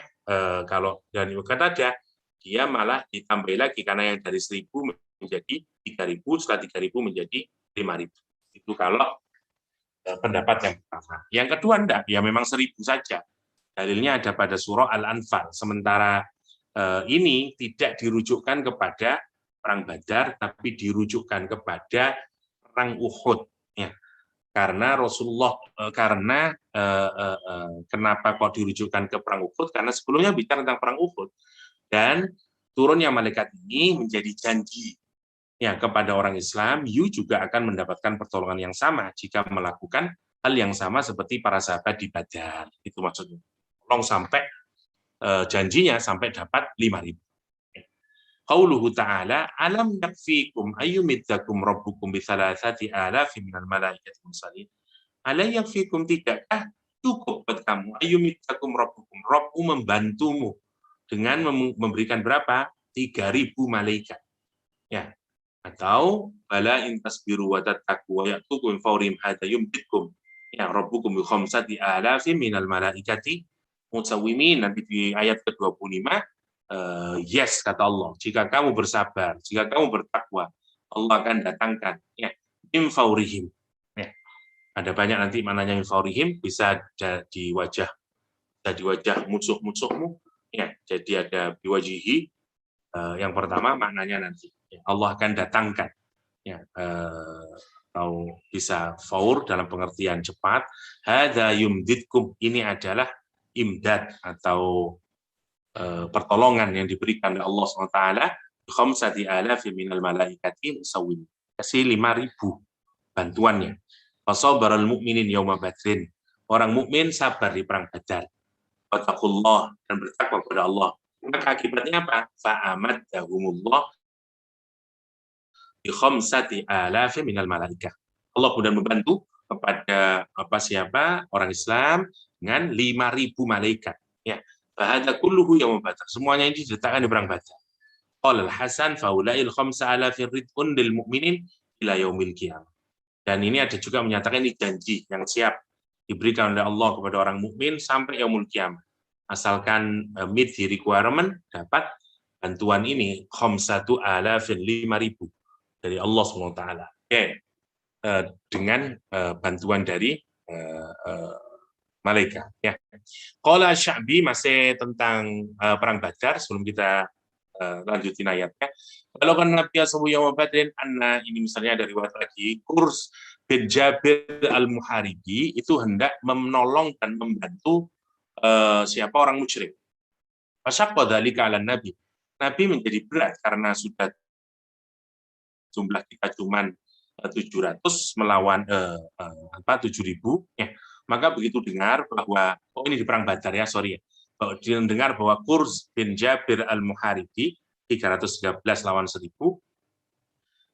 kalau dari Qatadah dia malah ditambah lagi karena yang dari 1.000 menjadi 3.000, setelah 3.000 menjadi 5.000. Itu kalau pendapat yang pertama. Yang kedua enggak, ya memang 1.000 saja. Dalilnya ada pada surah Al-Anfal. Sementara ini tidak dirujukkan kepada perang Badar, tapi dirujukkan kepada perang Uhud. Ya. Karena Rasulullah, kenapa kok dirujukkan ke perang Uhud? Karena sebelumnya bicara tentang perang Uhud. Dan turunnya malaikat ini menjadi janji ya kepada orang Islam, you juga akan mendapatkan pertolongan yang sama jika melakukan hal yang sama seperti para sahabat di Badar. Itu maksudnya. Tolong sampai janjinya sampai dapat 5.000. Qauluhu ta'ala alam yakfikum ayyumiddakum rabbukum bi thalathati alafin minal malaikati mursalin. Alam yakfikum, tidakkah cukup buat kamu ayyumiddakum rabbukum, Rabbmu membantumu dengan memberikan berapa? 3.000 malaikat. Ya. Atau bala in tasbiru wa tattaqu wa ya'tukum fawrim hadza yumditkum ya rabbukum bi khamsati alafin minal malaikati musawwimin. Nanti di ayat ke-25 yes kata Allah, jika kamu bersabar, jika kamu bertakwa, Allah akan datangkan ya min fawrihim. Ya. Ada banyak nanti maknanya min fawrihim, bisa di wajah musuh-musuhmu ya. Jadi ada biwajihi, yang pertama maknanya nanti Allah akan datangkan ya, atau bisa faur dalam pengertian cepat. Hadza yumditkum, ini adalah imdad atau pertolongan yang diberikan oleh Allah SWT. Khamsati alafin minal malaikati musawwim, kasih 5.000 bantuannya. Fasabaral mu'minin yauma badrin, orang mukmin sabar di perang Badar. Wattaqullah, dan bertakwa kepada Allah. Maka akibatnya apa? Fa'amaddahumullah bi khamsati alafin minal malaikah. Allah kemudian membantu kepada siapa? Orang Islam dengan 5.000 malaikat. Ya. Fahadza kulluhu yaum Badar. Semuanya ini diletakkan di perang Badar. Qala Al-Hasan faulail 5.000 rid'un lil mu'minin ila yaumil qiyamah. Dan ini ada juga menyatakan ini janji yang siap diberikan oleh Allah kepada orang mukmin sampai yaumul qiyamah. Asalkan meet the requirement, dapat bantuan ini 5.000 dari Allah SWT. Dengan bantuan dari malaikat. Ya. Qala Sya'bi, masih tentang perang Badar, sebelum kita lanjutin ayatnya. Kalau kan Nabi sallallahu alaihi wasallam, ini misalnya dari riwayat lagi, Kurs bin Jabir al-Muharibi itu hendak menolong dan membantu siapa orang musyrik. Fasyaqqa dzalika 'alan Nabi. Nabi menjadi berat karena sudah jumlah kita cuma 700 melawan 7.000 ya. Maka begitu dengar bahwa ini di perang Badar ya, sorry ya. Dia dengar bahwa Kurs bin Jabir al-Muharibi 313 lawan 1.000,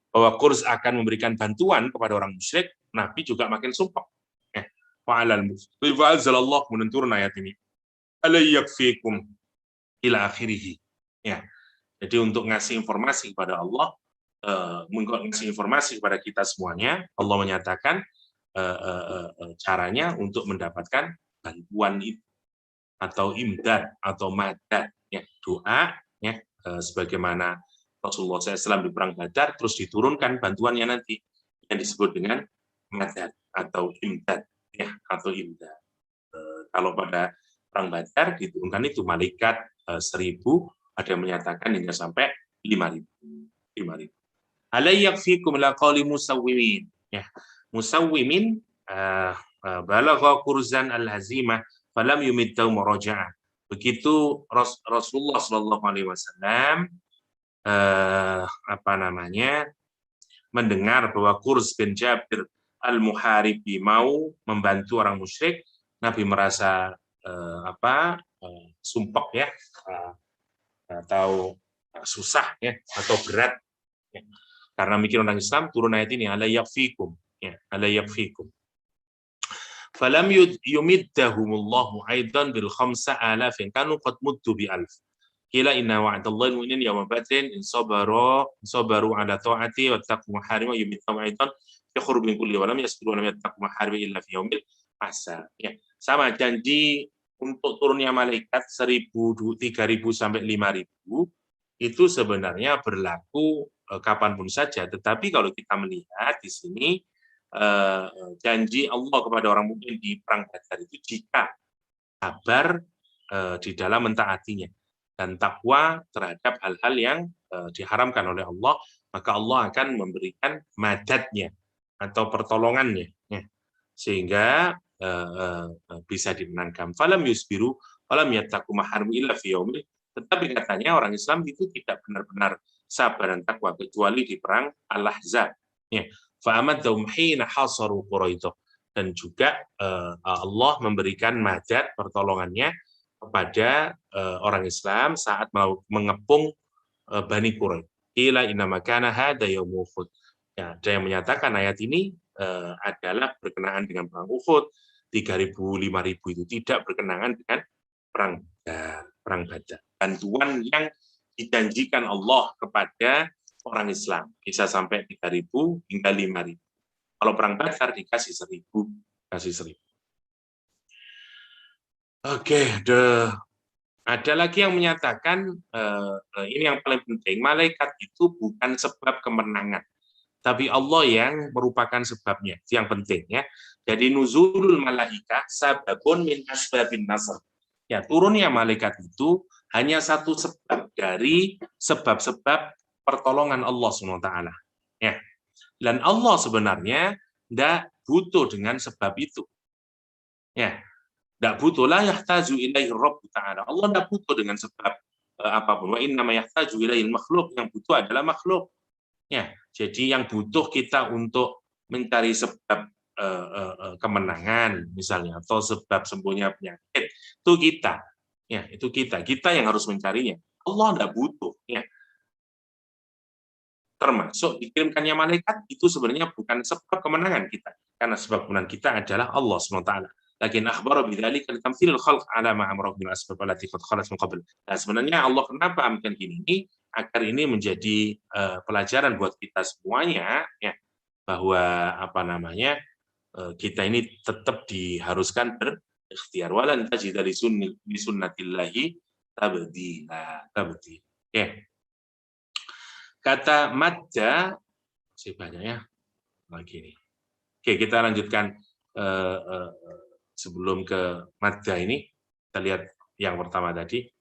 bahwa Kurs akan memberikan bantuan kepada orang musyrik, Nabi juga makin sumpah. Fa'alal musyrik fa'anzalallah, kemudian turun ayat ini. Alayyakfikum ila akhirih. Ya. Jadi untuk ngasih informasi kepada Allah, ngasih informasi kepada kita semuanya, Allah menyatakan caranya untuk mendapatkan bantuan itu atau imdad atau madad ya, doa ya, sebagaimana Rasulullah SAW di perang Badar terus diturunkan bantuannya nanti yang disebut dengan madad atau imdad ya, atau imdad. Kalau pada perang Badar diturunkan itu malaikat 1.000, ada yang menyatakan hingga sampai 5.000. Alayyakfikum laqali musawwimin ya. Musawwimin balagha kurzan al-hazimah falam yumiddau muraja'ah. Begitu Rasulullah sallallahu alaihi wasallam mendengar bahwa Kurs bin Jabir al-Muharibi mau membantu orang musyrik, Nabi merasa sumpek ya, atau susah ya, atau berat ya. Karena mikir orang Islam, turun ayat ini ala yakfikum ya, ala yakfikum. Falam yumiddahumullahu aidan bil 5.000 kanu qad muddu bi 1.000. Qila inna wa'dallahi mu'minin yawma badrin in sabaru ala ta'ati wa taqu maharima yumiddahum aidan yakhru min kulli wa lam yasbiru wa lam yattaqu maharima illa fi yaumil asar. Ya, sama janji untuk turunnya malaikat 1.000, 3.000 sampai 5.000 itu sebenarnya berlaku kapanpun saja. Tetapi kalau kita melihat di sini janji Allah kepada orang mukmin di perang Badar itu jika sabar di dalam mentaatinya dan takwa terhadap hal-hal yang diharamkan oleh Allah, maka Allah akan memberikan madadnya atau pertolongannya, ya, sehingga bisa dimenangkan. Falam yusbiru falam yattaqu maharim illa fi yaumil. Tetapi katanya orang Islam itu tidak benar-benar sabar dan takwa kecuali di perang Al-Ahzab. Ya. Fa'amadhum hina hasaru Quraidah. Dan juga Allah memberikan madad pertolongannya kepada orang Islam saat mengepung Bani Quraidah. Ila innama kana hada yaum Uhud. Ya, ada yang menyatakan ayat ini adalah berkenaan dengan perang Uhud. 3.000, 5.000 itu tidak berkenaan dengan perang Badar. Bantuan yang dijanjikan Allah kepada orang Islam bisa sampai 3.000 hingga 5.000. Kalau perang Badar dikasih 1.000, kasih 1.000. Oke, ada lagi yang menyatakan ini yang paling penting, malaikat itu bukan sebab kemenangan, tapi Allah yang merupakan sebabnya. Itu yang penting, ya. Jadi nuzulul malaikah sababun min asbabin nasr. Ya, turunnya malaikat itu hanya satu sebab dari sebab-sebab pertolongan Allah SWT. Ya. Dan Allah sebenarnya tidak butuh dengan sebab itu. Ya, tidak butuh. La yahtaju ilaihi Rabb Ta'ala. Allah tidak butuh dengan sebab apapun. Wa innama yahtaju ilaihi makhluk. Yang butuh adalah makhluk. Ya, jadi yang butuh kita untuk mencari sebab kemenangan misalnya atau sebab sembuhnya penyakit itu kita. Ya, itu kita yang harus mencarinya. Allah tidak butuh, ya. Termasuk dikirimkannya malaikat itu sebenarnya bukan sebab kemenangan kita, karena sebab kemenangan kita adalah Allah SWT. Lakin akhbara bidzalika litamthilil khalq ala ma amara bil asbab allati qad khalat min qabl. Nah, sebenarnya Allah kenapa amkan gini agar ini menjadi pelajaran buat kita semuanya, ya, bahwa kita ini tetap diharuskan berikhtiar. Walan tajida li sunnatillahi tabdila. Ya. Kata madda masih banyak, ya. Lagi nih. Oke, kita lanjutkan sebelum ke madda ini, kita lihat yang pertama tadi.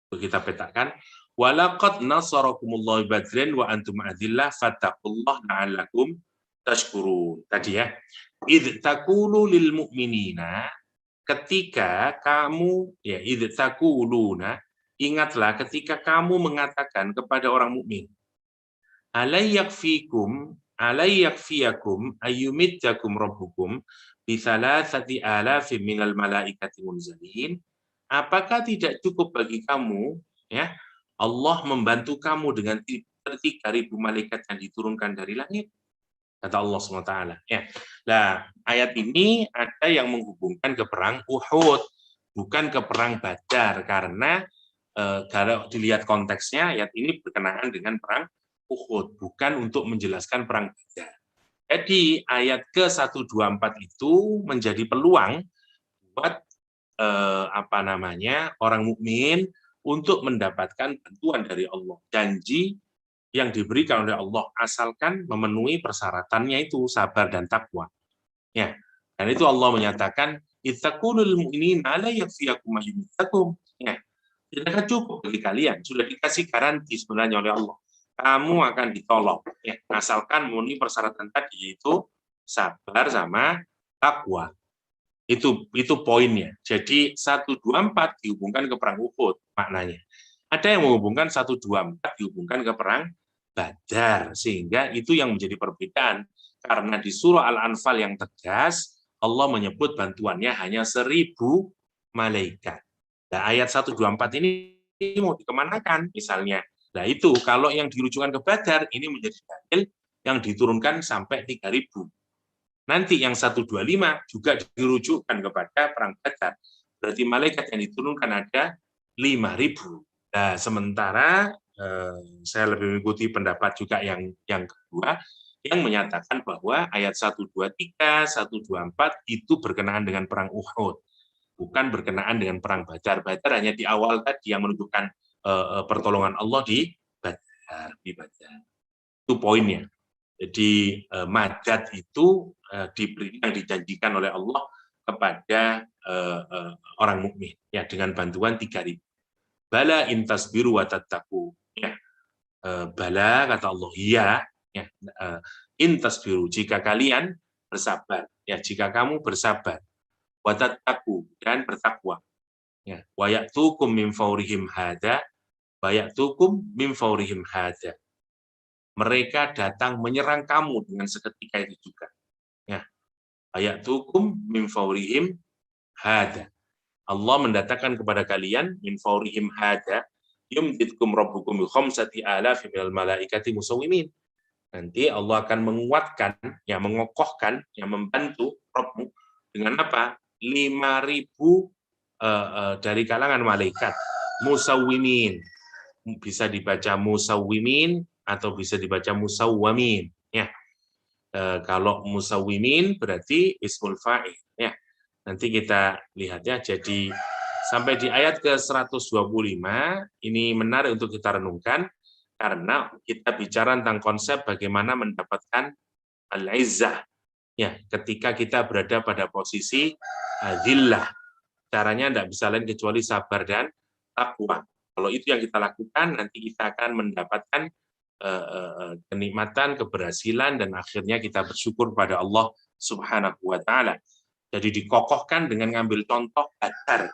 Kita petakan. Walaqad nasarakumullahu badrin wa antum adillah fattaqullaha la'allakum tashkurun. Tadi, ya. Idh taqulu lil mu'minina, ketika kamu, ya, idh taquluna, ingatlah ketika kamu mengatakan kepada orang mukmin, alayyakfiyakum ayyumiddakum rabbukum bi 3,000 minal malaikati munzalin. Apakah tidak cukup bagi kamu, ya, Allah membantu kamu dengan 3.000 malaikat yang diturunkan dari langit? Kata Allah SWT. Ya. Nah, ayat ini ada yang menghubungkan ke perang Uhud, bukan ke perang Badar, karena kalau dilihat konteksnya, ayat ini berkenaan dengan perang Uhud, bukan untuk menjelaskan perang Badar. Jadi ayat ke-124 itu menjadi peluang buat orang mukmin untuk mendapatkan bantuan dari Allah, janji yang diberikan oleh Allah asalkan memenuhi persyaratannya itu sabar dan takwa. Ya. Dan itu Allah menyatakan ittaqulul mu'minina la yakfiyakum ma yumiddakum. Ya. Tidak cukup bagi kalian, sudah dikasih garansi sebenarnya oleh Allah. Kamu akan ditolong, ya, asalkan memenuhi persyaratan tadi, itu sabar sama takwa. Itu poinnya. Jadi 124 dihubungkan ke perang Uhud maknanya. Ada yang menghubungkan 124 dihubungkan ke perang Badar, sehingga itu yang menjadi perbedaan. Karena di surah Al-Anfal yang tegas, Allah menyebut bantuannya hanya 1.000 malaikat. Nah, ayat 124 ini mau dikemanakan misalnya. Nah, itu kalau yang dirujukan ke Badar, ini menjadi dalil yang diturunkan sampai 3.000. Nanti yang 125 juga dirujukkan kepada perang Badar. Berarti malaikat yang diturunkan ada 5.000. Nah, sementara saya lebih mengikuti pendapat juga yang kedua, yang menyatakan bahwa ayat 123, 124 itu berkenaan dengan perang Uhud, bukan berkenaan dengan perang Badar. Badar hanya di awal tadi yang menunjukkan pertolongan Allah di Badar. Itu poinnya. Jadi madad itu diberi yang dijanjikan oleh Allah kepada orang mukmin ya dengan bantuan 3.000. Bala intasbiru wa tattaqu. Ya. Bala kata Allah ya, intasbiru jika kalian bersabar ya, jika kamu bersabar, wa tattaqu dan bertakwa. Ya, wa ya'tukum min fawrihim hada, wa ya'tukum min fawrihim hada. Mereka datang menyerang kamu dengan seketika itu juga. Ya. Ayatukum min fawrihim hada. Allah mendatangkan kepada kalian min fawrihim hada, yumditkum rabbukum bi khamsati alafi minal malaikati musawwimin. Nanti Allah akan menguatkan, ya mengokohkan, ya membantu Rabbmu dengan apa? 5.000 dari kalangan malaikat musawwimin. Bisa dibaca musawwimin atau bisa dibaca musawwamin ya. Kalau musawwimin berarti ismul fa'il ya. Nanti kita lihat ya. Jadi sampai di ayat ke-125 ini menarik untuk kita renungkan karena kita bicara tentang konsep bagaimana mendapatkan al-izzah ya, ketika kita berada pada posisi dhillah. Caranya tidak bisa lain kecuali sabar dan takwa. Kalau itu yang kita lakukan, nanti kita akan mendapatkan kenikmatan, keberhasilan, dan akhirnya kita bersyukur pada Allah Subhanahu wa Ta'ala. Jadi dikokohkan dengan ngambil contoh Badar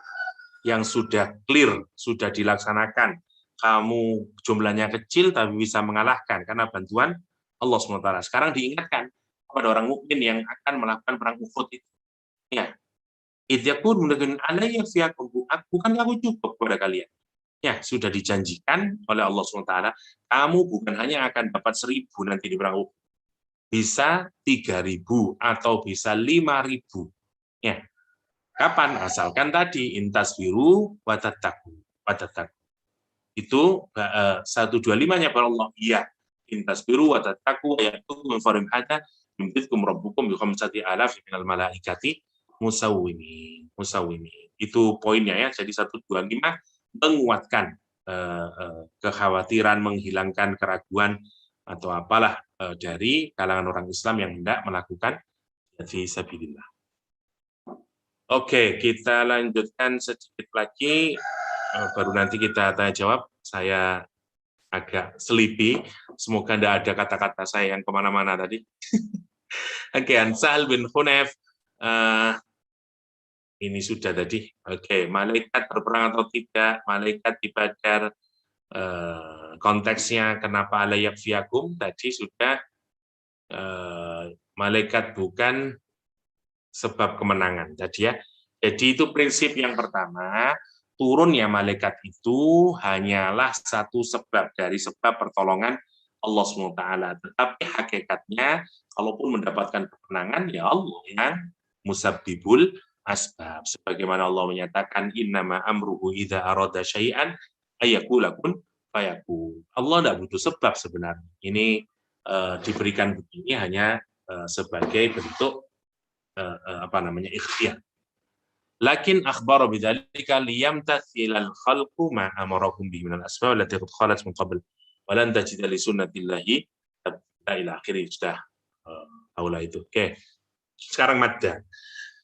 yang sudah clear, sudah dilaksanakan. Kamu jumlahnya kecil tapi bisa mengalahkan karena bantuan Allah SWT. Sekarang diingatkan kepada orang mukmin yang akan melakukan perang Uhud itu. Ya, idyakun mungkin alayya fiyakum, bukan aku cukup kepada kalian. Ya, sudah dijanjikan oleh Allah SWT, kamu bukan hanya akan dapat 1.000 nanti di perang Uhud, bisa 3.000 atau bisa 5.000. Ya. Kapan? Asalkan tadi intasbiru wa tattaqu. Itu 125-nya pada Allah. Iya, intasbiru wa tattaqu ayatukum min farim hada yumditkum rabbukum bi khamsati alafi minal malaikati musawwimin. Itu poinnya ya. Jadi 125 menguatkan kekhawatiran, menghilangkan keraguan atau apalah dari kalangan orang Islam yang hendak melakukan fi sabilillah. Oke, kita lanjutkan sedikit lagi, baru nanti kita tanya jawab. Saya agak selipi, semoga tidak ada kata-kata saya yang kemana-mana tadi. Oke, Sahal bin Hunayf, ini sudah tadi. Oke, malaikat berperang atau tidak, malaikat di Badar, konteksnya kenapa la yakfiyakum, tadi sudah malaikat bukan sebab kemenangan tadi ya. Jadi itu prinsip yang pertama, turunnya malaikat itu hanyalah satu sebab dari sebab pertolongan Allah SWT. Tetapi hakikatnya, kalaupun mendapatkan kemenangan, ya Allah yang musabbibul asbab. Sebagaimana Allah menyatakan, innama amruhu idza arada syai'an ayyakula kun fayakun. Allah tidak butuh sebab sebenarnya. Ini diberikan begini hanya sebagai bentuk ikhtiar. Lakin akhbara bidzalika liyamtathilal khalqu ma amarahum bihi minal asbab allati qad khalat min qabl wa lan tajida li sunnatillahi ila akhirih. Sudah aula itu. Oke. Sekarang madda.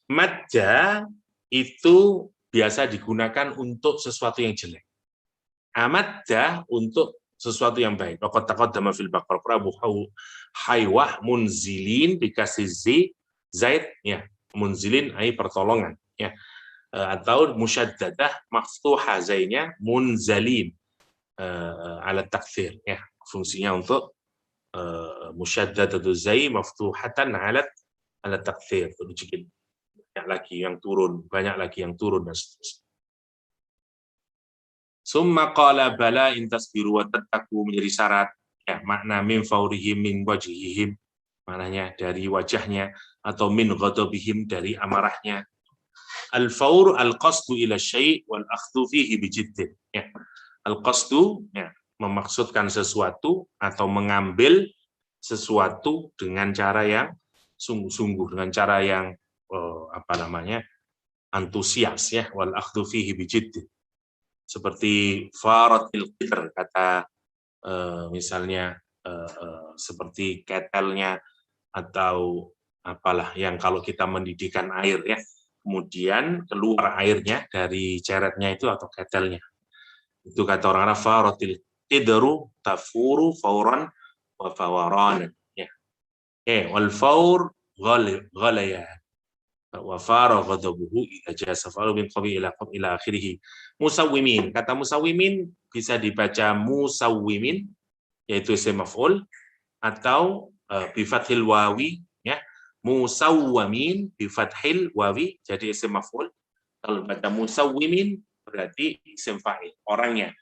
Madda itu biasa digunakan untuk sesuatu yang jelek. Amadda untuk sesuatu yang baik. Waqad taqaddama fil Baqarah Abu Haywah munzilin bikasri zaid ya, munzilin ai pertolongan ya. Atau musyaddadah maftuha zainnya munzalin ala takfir ya. Fungsinya untuk musyaddadatu zai maftuhatan ala takfir. Banyak lagi yang turun dan seterusnya. Summa qala bala intasbiru wa tattaqu menjadi syarat ya, makna min faurihim min wajhihim, maknanya dari wajahnya, atau min ghadabihim dari amarahnya. Al-faur al-qasdu ila syai' wal akhdhu fihi bijiddin ya. Al-qasdu ya, memaksudkan sesuatu atau mengambil sesuatu dengan cara yang sungguh-sungguh, dengan cara yang antusias ya, wal akhdhu fihi bijiddin. seperti faratil qidr, kata misalnya seperti ketelnya atau apalah yang kalau kita mendidihkan air ya, kemudian keluar airnya dari ceretnya itu atau ketelnya. Itu kata orang Arab faratil qidru tafuru fauran wa fawaran ya. Wal faur ghalaya wa fara ghadabuhu ila jasa fa'alu min qabi ila akhirih. Musawwimin, kata musawwimin bisa dibaca musawwimin yaitu isim maf'ul atau bi fathil wawi ya, musawwamin bi fathil wawi jadi isim maf'ul. Kalau baca musawwimin berarti isim fa'il, orangnya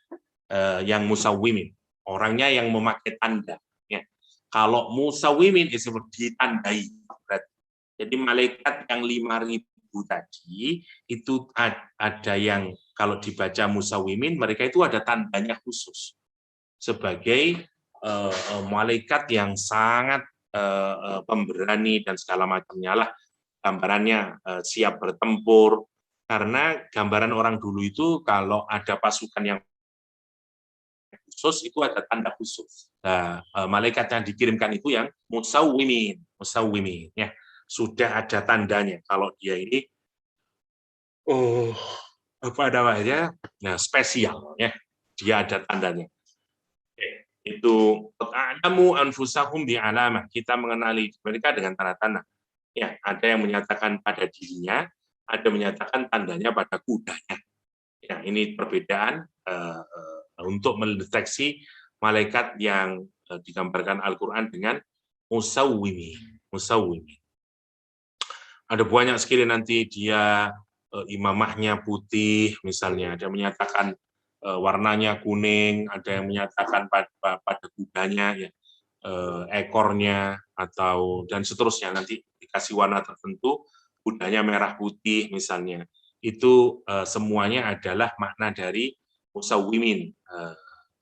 yang musawwimin, orangnya yang memakai tanda ya. Kalau musawwimin isim ditandai berarti. Jadi malaikat yang 5.000 tadi itu ada yang kalau dibaca musawwimin mereka itu ada tandanya khusus sebagai malaikat yang sangat pemberani dan segala macamnya lah, gambarannya siap bertempur, karena gambaran orang dulu itu kalau ada pasukan yang khusus itu ada tanda khusus. Nah, malaikat yang dikirimkan itu yang musawwimin ya, sudah ada tandanya kalau dia ini apa namanya, nah spesial ya, dia ada tandanya. Itu ta'lamu anfusahum bi alamah, kita mengenali mereka dengan tanda-tanda. Ya, ada yang menyatakan pada dirinya, ada menyatakan tandanya pada kudanya. Ya, ini perbedaan untuk mendeteksi malaikat yang digambarkan Al-Qur'an dengan musawwimin. Ada banyak sekali nanti dia imamahnya putih misalnya, ada yang menyatakan warnanya kuning, ada yang menyatakan pada kudanya ya, ekornya atau dan seterusnya, nanti dikasih warna tertentu, kudanya merah putih misalnya. Itu semuanya adalah makna dari musawwimin.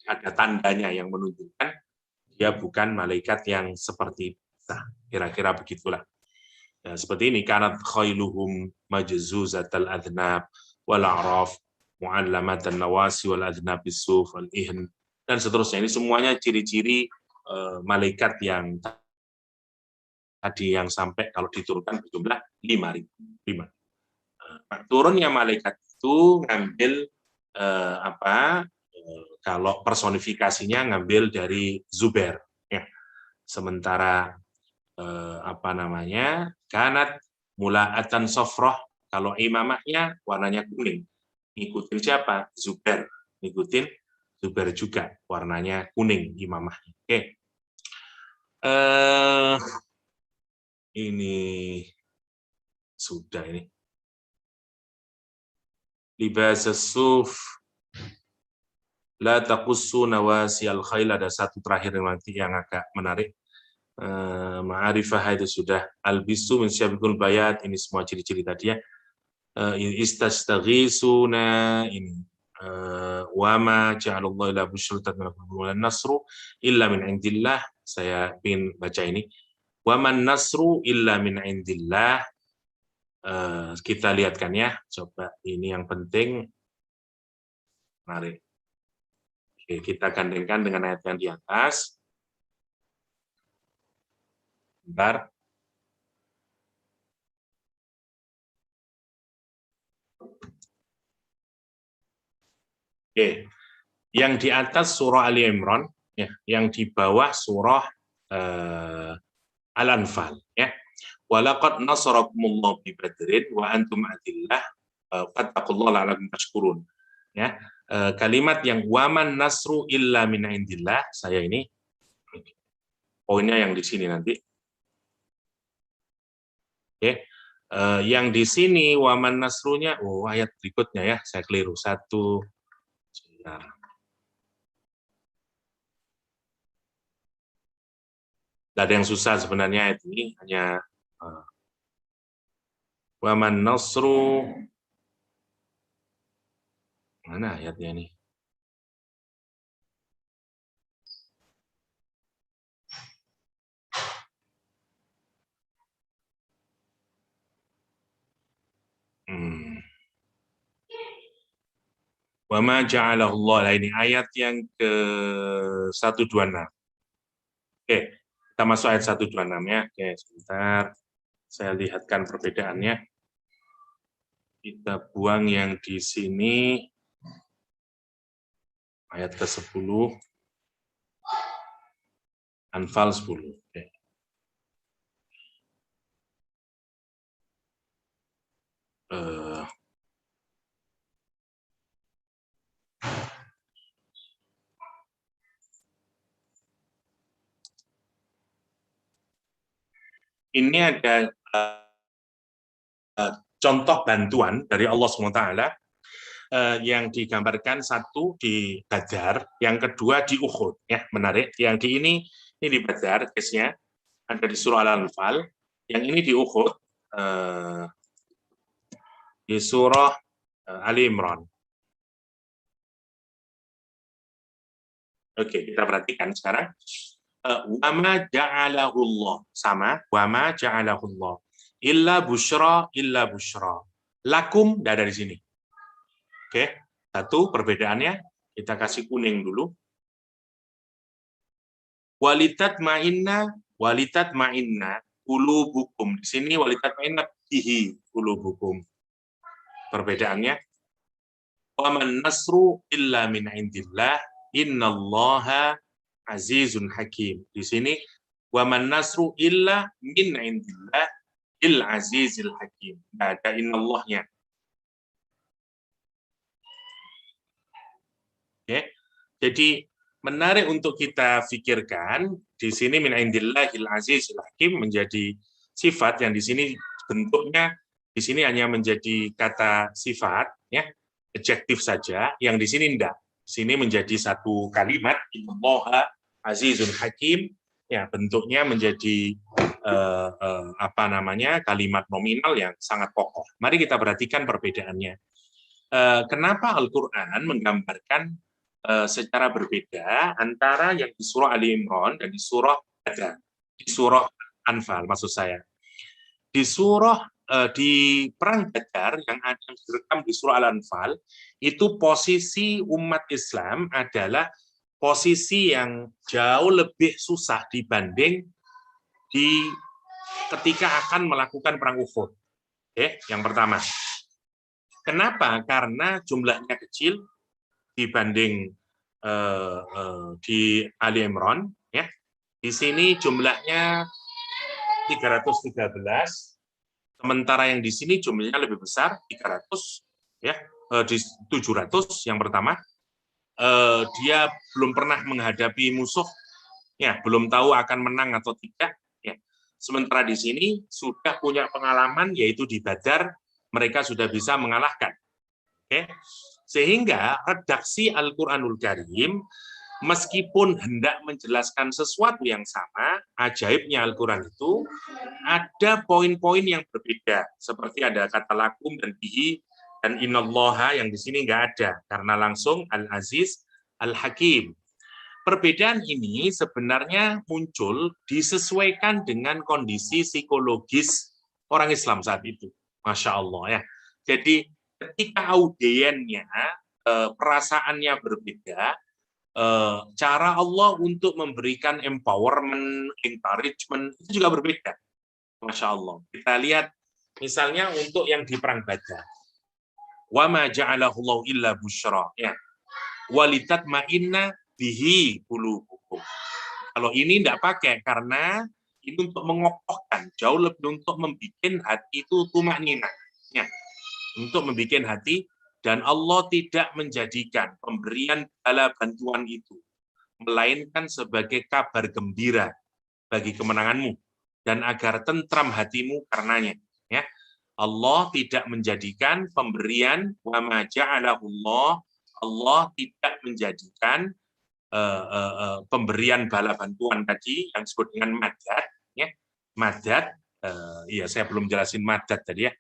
Ada tandanya yang menunjukkan dia bukan malaikat yang seperti kita. Kira-kira begitulah. Ya, seperti ini, kanat khailuhum majzuzatal adnab wal a'raf mu'allamatan nawasi wal adnab bisuf wal ihn dan seterusnya. Ini semuanya ciri-ciri malaikat yang tadi yang sampai kalau diturunkan berjumlah 5.000. Turunnya malaikat itu ngambil kalau personifikasinya ngambil dari Zubair ya. Sementara kanat mula'atan sofroh, kalau imamahnya warnanya kuning, ngikutin siapa? Zubair, ngikutin Zubair juga, warnanya kuning imamahnya. Oke. Ini sudah ini. Libas as-suf la taqussu nawasiyal khail, ada satu terakhir nanti yang agak menarik. Ma'arifah itu sudah, albisu min syabiqul bayat, ini semua ciri-ciri tadi ya. Istastaghisuna ini wa ma ja'alallahu ila busyratan min nasru illa min indillah. Saya ingin baca ini. Wa man nasru illa min indillah. Kita lihatkan ya, coba ini yang penting. Mari. Oke, kita gandengkan dengan ayat yang di atas. Bentar. Oke. Yang di atas surah Ali Imran, ya, yang di bawah surah Al-Anfal, ya. Walaqad nasarakumullahu bi Badrin wa antum adillah fattaqullaha la'allakum tashkurun. Ya. Kalimat yang waman nasru illa min indillah, saya ini poinnya yang di sini nanti. Oke. Yang di sini waman nasrunya, ayat berikutnya ya, saya keliru satu. Tidak ada yang susah sebenarnya ayat ini, hanya waman nasru, mana ayatnya ini? Wa ma ja'alahu Allah. Nah, ini ayat yang ke 126. Oke, kita masuk ayat 126 ya. Oke, sebentar. Saya lihatkan perbedaannya. Kita buang yang di sini. Ayat ke-10. Anfal 10. Oke. Ini ada contoh bantuan dari Allah SWT yang digambarkan satu di Badar, yang kedua di Uhud. Ya, menarik. Yang di ini di Badar, case-nya ada di surah Al-Anfal. Yang ini di Uhud, di surah Ali Imran. Oke, kita perhatikan sekarang. Wama ja'alahullah, sama wama ja'alahullah illa busyra lakum, tidak ada di sini. Oke, satu perbedaannya kita kasih kuning dulu. Walitat ma'inna qulubukum, di sini walitat ma'inna bihi qulubukum. Perbedaannya, waman nasru illa min indillah innallaha azizun hakim. Di sini waman nasru illa min indillah il azizil hakim. Nah, ada innallahnya. Oke. Jadi menarik untuk kita pikirkan di sini min indillahil azizil hakim menjadi sifat yang di sini bentuknya di sini hanya menjadi kata sifat ya, adjektif saja, yang di sini enggak. Di sini menjadi satu kalimat innallaha azizun hakim ya, bentuknya menjadi apa namanya, kalimat nominal yang sangat kokoh. Mari kita perhatikan perbedaannya. Kenapa Al-Qur'an menggambarkan secara berbeda antara yang di surah Ali Imran dan di surah Anfal, maksud saya. Di surah di perang Badar yang ada direkam di surah Al-Anfal, itu posisi umat Islam adalah posisi yang jauh lebih susah dibanding ketika akan melakukan perang Uhud. Yang pertama. Kenapa? Karena jumlahnya kecil dibanding di Ali Imran, ya. Di sini jumlahnya 313, sementara yang di sini jumlahnya lebih besar, 300, ya, di 700 yang pertama. Dia belum pernah menghadapi musuh, ya, belum tahu akan menang atau tidak, ya. Sementara di sini sudah punya pengalaman, yaitu di Badar mereka sudah bisa mengalahkan. Oke. Sehingga redaksi Al-Qur'anul Karim meskipun hendak menjelaskan sesuatu yang sama, ajaibnya Al-Qur'an itu ada poin-poin yang berbeda, seperti ada kata lakum dan bihi dan innallaha yang di sini nggak ada karena langsung Al-Aziz Al-Hakim. Perbedaan ini sebenarnya muncul disesuaikan dengan kondisi psikologis orang Islam saat itu. Masya Allah ya. Jadi ketika audiennya, perasaannya berbeda, cara Allah untuk memberikan empowerment, encouragement, itu juga berbeda. Masya Allah. Kita lihat misalnya untuk yang di Perang Badar. Wa ma ja'alahu Allah illa busyra. Ya. Walitatma'inna bihi qulubukum. Kalau ini tidak pakai, karena itu untuk mengokohkan, jauh lebih untuk membuat hati itu tumakninah. Ya. Untuk membuat hati, dan Allah tidak menjadikan pemberian bala bantuan itu melainkan sebagai kabar gembira bagi kemenanganmu dan agar tentram hatimu karenanya, ya. Allah tidak menjadikan pemberian wa ma ja'alahullah, Allah tidak menjadikan pemberian bala bantuan tadi yang disebut dengan madad, ya. Madad, iya saya belum jelasin madad tadi ya.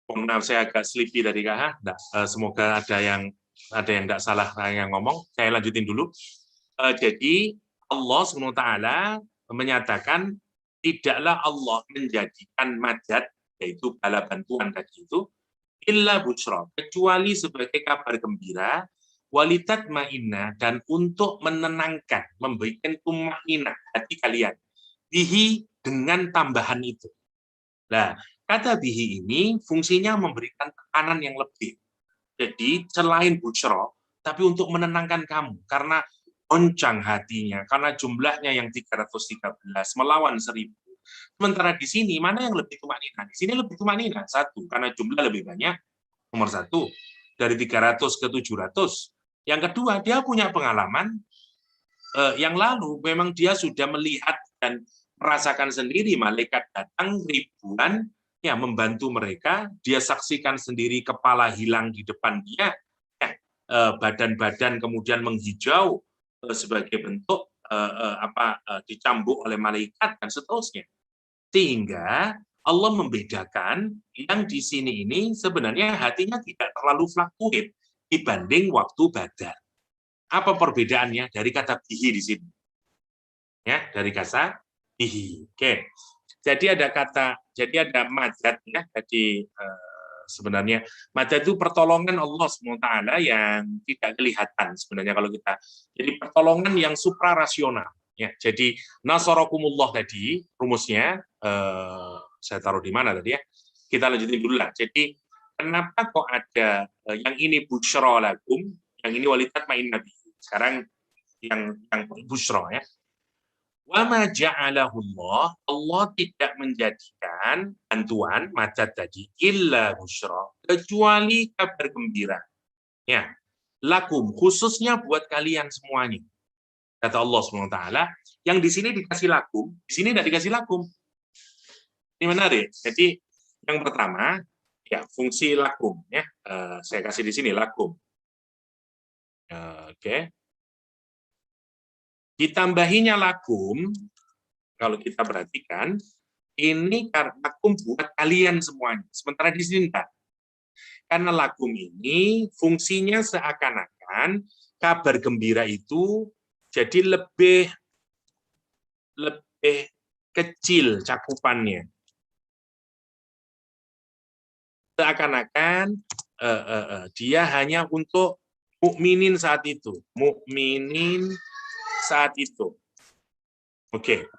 Maaf, saya agak sleepy dari KH. Semoga ada yang tidak salah yang ngomong. Saya lanjutin dulu. Jadi Allah SWT menyatakan tidaklah Allah menjadikan madad, yaitu bala bantuan tadi itu, illa busyra, kecuali sebagai kabar gembira, walitatma'inna, dan untuk menenangkan, memberikan tumainah hati kalian, bihi, dengan tambahan itu. Nah, kata bihi ini fungsinya memberikan tekanan yang lebih. Jadi selain busyra, tapi untuk menenangkan kamu, karena goncang hatinya, karena jumlahnya yang 313 melawan 1000. Sementara di sini, mana yang lebih tumaninah? Di sini lebih tumaninah, satu, karena jumlah lebih banyak, nomor satu, dari 300 ke 700. Yang kedua, dia punya pengalaman yang lalu, memang dia sudah melihat dan merasakan sendiri malaikat datang ribuan, ya membantu mereka, dia saksikan sendiri kepala hilang di depan dia, badan-badan kemudian menghijau sebagai bentuk dicambuk oleh malaikat dan seterusnya. Sehingga Allah membedakan yang di sini ini sebenarnya hatinya tidak terlalu fluktuatif dibanding waktu Badar. Apa perbedaannya dari kata bihi di sini? Ya, dari kata bihi. Oke. Jadi ada majad ya. Jadi sebenarnya majad itu pertolongan Allah SWT yang tidak kelihatan sebenarnya kalau kita. Jadi pertolongan yang suprarasional. Ya, jadi nasarakumullah tadi rumusnya saya taruh di mana tadi ya? Kita lanjutin dulu lah. Jadi kenapa kok ada yang ini busyra lakum, yang ini walitatma'inna bihi. Sekarang yang busyra ya. Wa ma ja'alahullah, Allah tidak menjadikan bantuan majad tadi illa busyra, kecuali kabar gembira. Ya. Lakum, khususnya buat kalian semuanya. Kata Allah SWT, yang di sini dikasih lakum, di sini tidak dikasih lakum. Ini menarik. Jadi yang pertama, ya fungsi lakum ya. Saya kasih di sini lakum. Oke. Ditambahinya lakum, kalau kita perhatikan, ini lakum buat kalian semuanya. Sementara di sini enggak. Karena lakum ini fungsinya seakan-akan kabar gembira itu jadi lebih kecil cakupannya. Seakan-akan dia hanya untuk mukminin saat itu. Mukminin saat itu. Oke.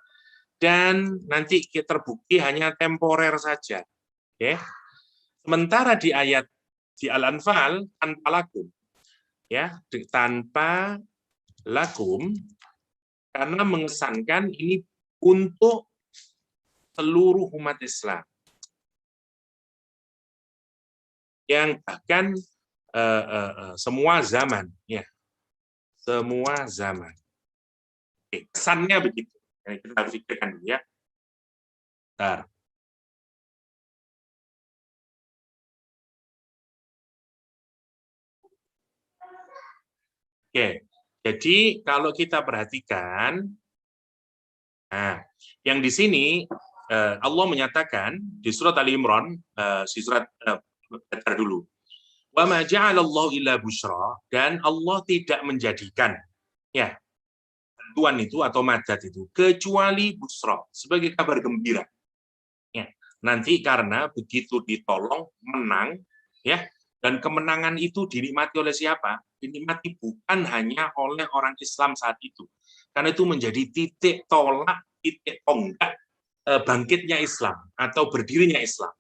Dan nanti terbukti hanya temporer saja. Oke. Sementara di ayat di Al-Anfal tanpa lakum. Ya, tanpa lakum karena mengesankan ini untuk seluruh umat Islam. Yang bahkan semua zaman, ya. Semua zaman. Oke, kesannya begitu. Yang kita pikirkan dulu ya. Bentar. Oke, jadi kalau kita perhatikan, nah, yang di sini Allah menyatakan di surat Ali Imran, surat dulu. Wa ma ja'alallahu illa busyra, dan Allah tidak menjadikan ya bantuan itu atau majad itu kecuali busra, sebagai kabar gembira. Ya, nanti karena begitu ditolong menang ya, dan kemenangan itu dinikmati oleh siapa? Dinikmati bukan hanya oleh orang Islam saat itu. Karena itu menjadi titik tolak, titik tonggak bangkitnya Islam atau berdirinya Islam.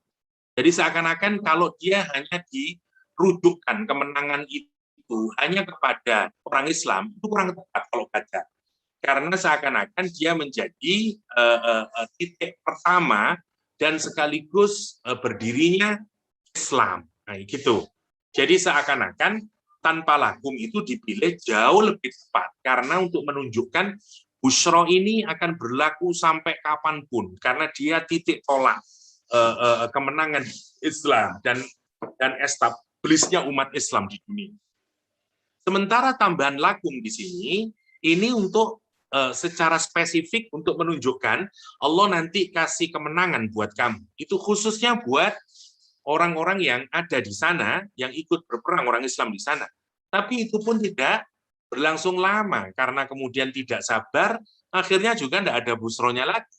Jadi seakan-akan kalau dia hanya dirujukkan kemenangan itu hanya kepada orang Islam, itu kurang tepat kalau baca. Karena seakan-akan dia menjadi titik pertama dan sekaligus berdirinya Islam. Nah, gitu. Jadi seakan-akan tanpa lakum itu dipilih jauh lebih tepat karena untuk menunjukkan busyra ini akan berlaku sampai kapanpun karena dia titik tolak kemenangan Islam dan establishnya umat Islam di dunia. Sementara tambahan lakum di sini ini untuk secara spesifik untuk menunjukkan Allah nanti kasih kemenangan buat kamu. Itu khususnya buat orang-orang yang ada di sana, yang ikut berperang orang Islam di sana. Tapi itu pun tidak berlangsung lama karena kemudian tidak sabar, akhirnya juga tidak ada busronya lagi.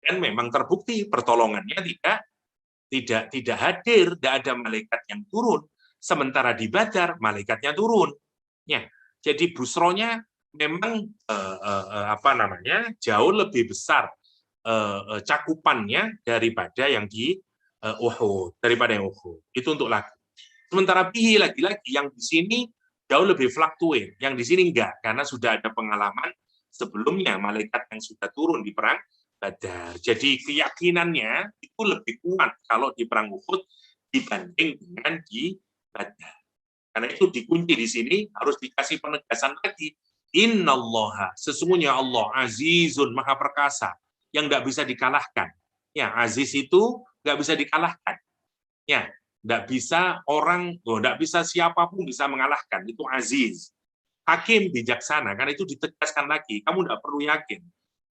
Dan memang terbukti pertolongannya tidak hadir, tidak ada malaikat yang turun. Sementara di Badar malaikatnya turun. Ya, jadi busronya memang jauh lebih besar cakupannya daripada yang di Uhud, Itu untuk laki. Sementara bihi lagi-lagi yang di sini jauh lebih fluktuatif, yang di sini enggak, karena sudah ada pengalaman sebelumnya malaikat yang sudah turun di perang Badar. Jadi keyakinannya itu lebih kuat kalau di perang Uhud dibanding dengan di Badar. Karena itu dikunci di sini harus dikasih penegasan lagi. Innallaha, sesungguhnya Allah azizun maha perkasa yang nggak bisa dikalahkan. Ya, aziz itu nggak bisa dikalahkan. Ya, nggak bisa nggak bisa siapapun bisa mengalahkan. Itu aziz. Hakim bijaksana, karena itu ditegaskan lagi. Kamu nggak perlu yakin.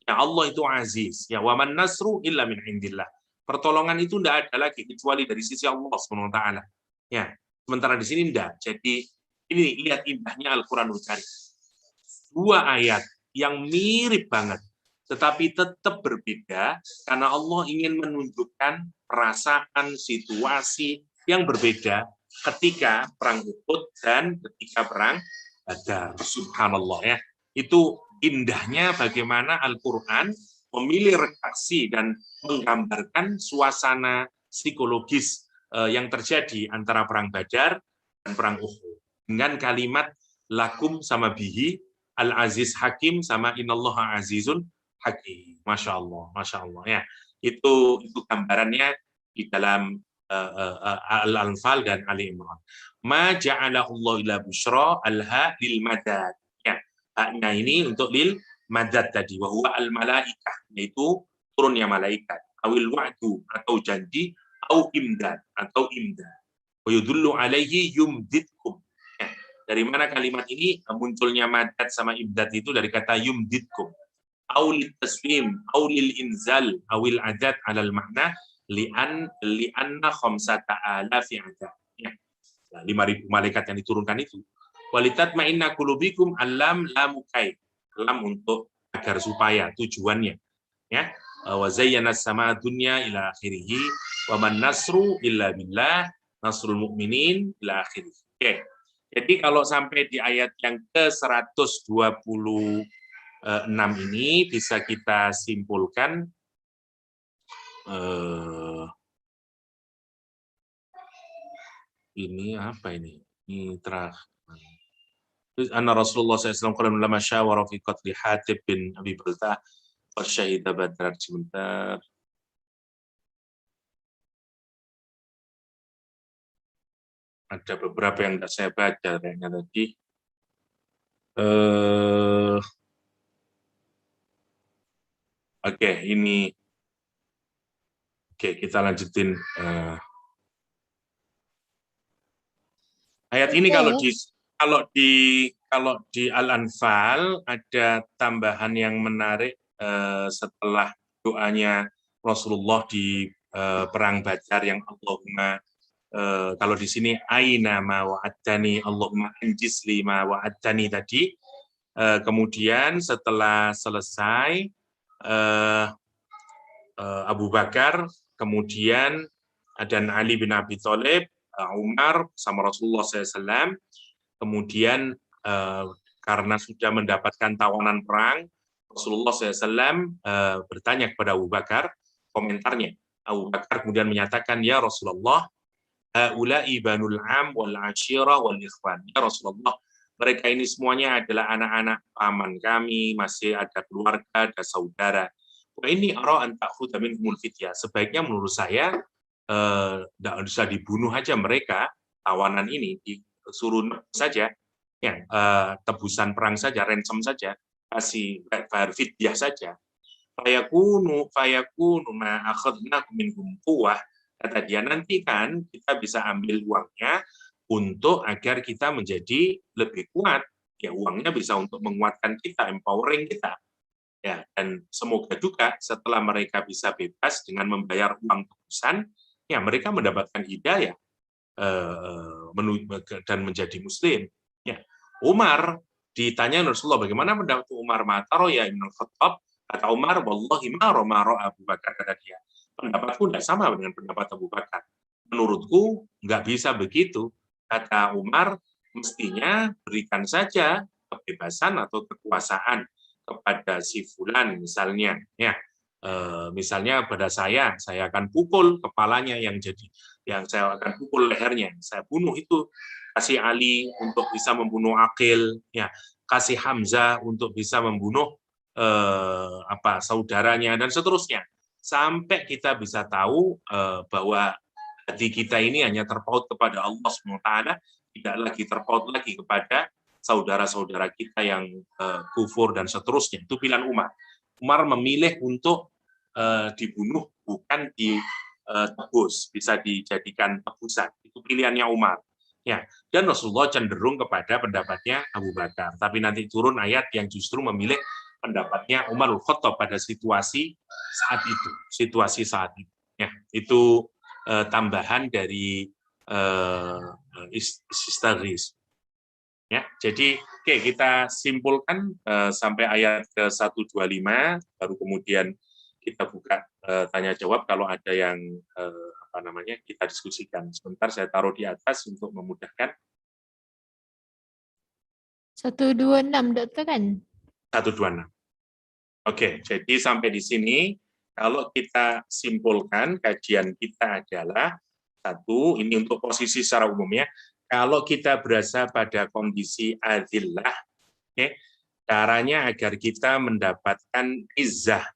Ya Allah itu aziz. Ya, waman nasru illa min indillah. Pertolongan itu tidak ada lagi kecuali dari sisi Allah Subhanahu wa taala. Ya, sementara di sini enggak. Jadi ini lihat indahnya Al-Qur'anul Karim. Dua ayat yang mirip banget, tetapi tetap berbeda karena Allah ingin menunjukkan perasaan situasi yang berbeda ketika perang Uhud dan ketika perang Badar. Subhanallah ya. Itu indahnya bagaimana Al-Qur'an memilih redaksi dan menggambarkan suasana psikologis yang terjadi antara perang Badar dan perang Uhud dengan kalimat lakum sama bihi, al-aziz hakim sama innallaha azizun hakim. Masya Allah ya. Itu gambarannya di dalam Al-Anfal dan Ali Imran. Ma ja'alahullahu ila busyra al-ha lil madad. Ya, haknya ini untuk lil madad tadi, wa huwa al-malaikah, yaitu turunnya malaikat. Awil wa'du atau janji, au imdad atau imdad. Wa yudullu alaihi yumdidkum. Ya, dari mana kalimat ini munculnya madad sama imdad itu dari kata yumdidkum. Au lil taslim, au lil inzal, awil adad alal makna li'anna khamsata alafi adad. Ya. 5.000 malaikat yang diturunkan itu. Walitatma'inna qulubikum alam lamukai. Lam untuk agar supaya tujuannya. Ya. Wa zayyana as-samaa dunya ila akhirih wa man nasru illa billah nasrul mu'minin ila akhirih. Oke. Jadi kalau sampai di ayat yang ke-126 ini bisa kita simpulkan ini apa ini? Ini terakhir. Anna Rasulullah SAW qala lama syawara fi qatli Hatib bin Abi Baltah fa syahida Badar. Sebentar. Ada beberapa yang tidak saya baca kayaknya tadi. Oke, ini. Oke, kita lanjutin. Ayat ini kalau di Al-Anfal ada tambahan yang menarik setelah doanya Rasulullah di perang Badar yang Allahumma kalau di sini aina ma wa'adtani Allahumma anjis li ma wa'adtani tadi. Kemudian setelah selesai Abu Bakar, kemudian dan Ali bin Abi Thalib, Umar sama Rasulullah SAW. Kemudian karena sudah mendapatkan tawanan perang, Rasulullah SAW bertanya kepada Abu Bakar, komentarnya. Abu Bakar kemudian menyatakan, ya Rasulullah, haula'i banul am wal ashira wal ikhwan. Ya Rasulullah, mereka ini semuanya adalah anak-anak paman kami, masih ada keluarga, ada saudara. Wah ini ara an ta'khudha minhumul fidyah. Sebaiknya menurut saya tidak usah dibunuh aja mereka, tawanan ini disuruh saja, ya, tebusan perang saja, ransom saja, kasih bayar fidyah saja. Fayakunu ma akhadna minhum quwwah. Kata dia, nanti kan kita bisa ambil uangnya untuk agar kita menjadi lebih kuat. Ya, uangnya bisa untuk menguatkan kita, empowering kita. Ya, dan semoga juga setelah mereka bisa bebas dengan membayar uang tebusan, ya mereka mendapatkan hidayah dan menjadi muslim. Ya. Umar ditanya Rasulullah, bagaimana pendapat Umar? Mataro ya Ibnu Khattab, kata Umar, wallahi ma ra'a Abu Bakar, kata dia. pendapatku tidak sama dengan pendapat Abu Bakar. Menurutku nggak bisa begitu. Kata Umar, mestinya berikan saja kebebasan atau kekuasaan kepada si fulan misalnya, ya. Misalnya pada saya akan pukul kepalanya yang saya akan pukul lehernya, saya bunuh itu, kasih Ali untuk bisa membunuh Aqil, ya, kasih Hamzah untuk bisa membunuh saudaranya dan seterusnya, sampai kita bisa tahu bahwa hati kita ini hanya terpaut kepada Allah SWT, tidak lagi terpaut lagi kepada saudara-saudara kita yang kufur dan seterusnya. Itu pilihan Umar. Umar memilih untuk dibunuh, bukan ditebus, bisa dijadikan tebusan. Itu pilihannya Umar. Ya, dan Rasulullah cenderung kepada pendapatnya Abu Bakar. Tapi nanti turun ayat yang justru memilih pendapatnya Umarul Khattab pada situasi saat itu. Ya, itu tambahan dari Sistaghis. Ya, jadi kita simpulkan sampai ayat ke 125, baru kemudian kita buka tanya jawab kalau ada yang kita diskusikan. Sebentar saya taruh di atas untuk memudahkan. 126 dokter kan? 126. Oke, jadi sampai di sini kalau kita simpulkan kajian kita adalah satu, ini untuk posisi secara umum ya. Kalau kita berasa pada kondisi adzillah, caranya agar kita mendapatkan aizzah,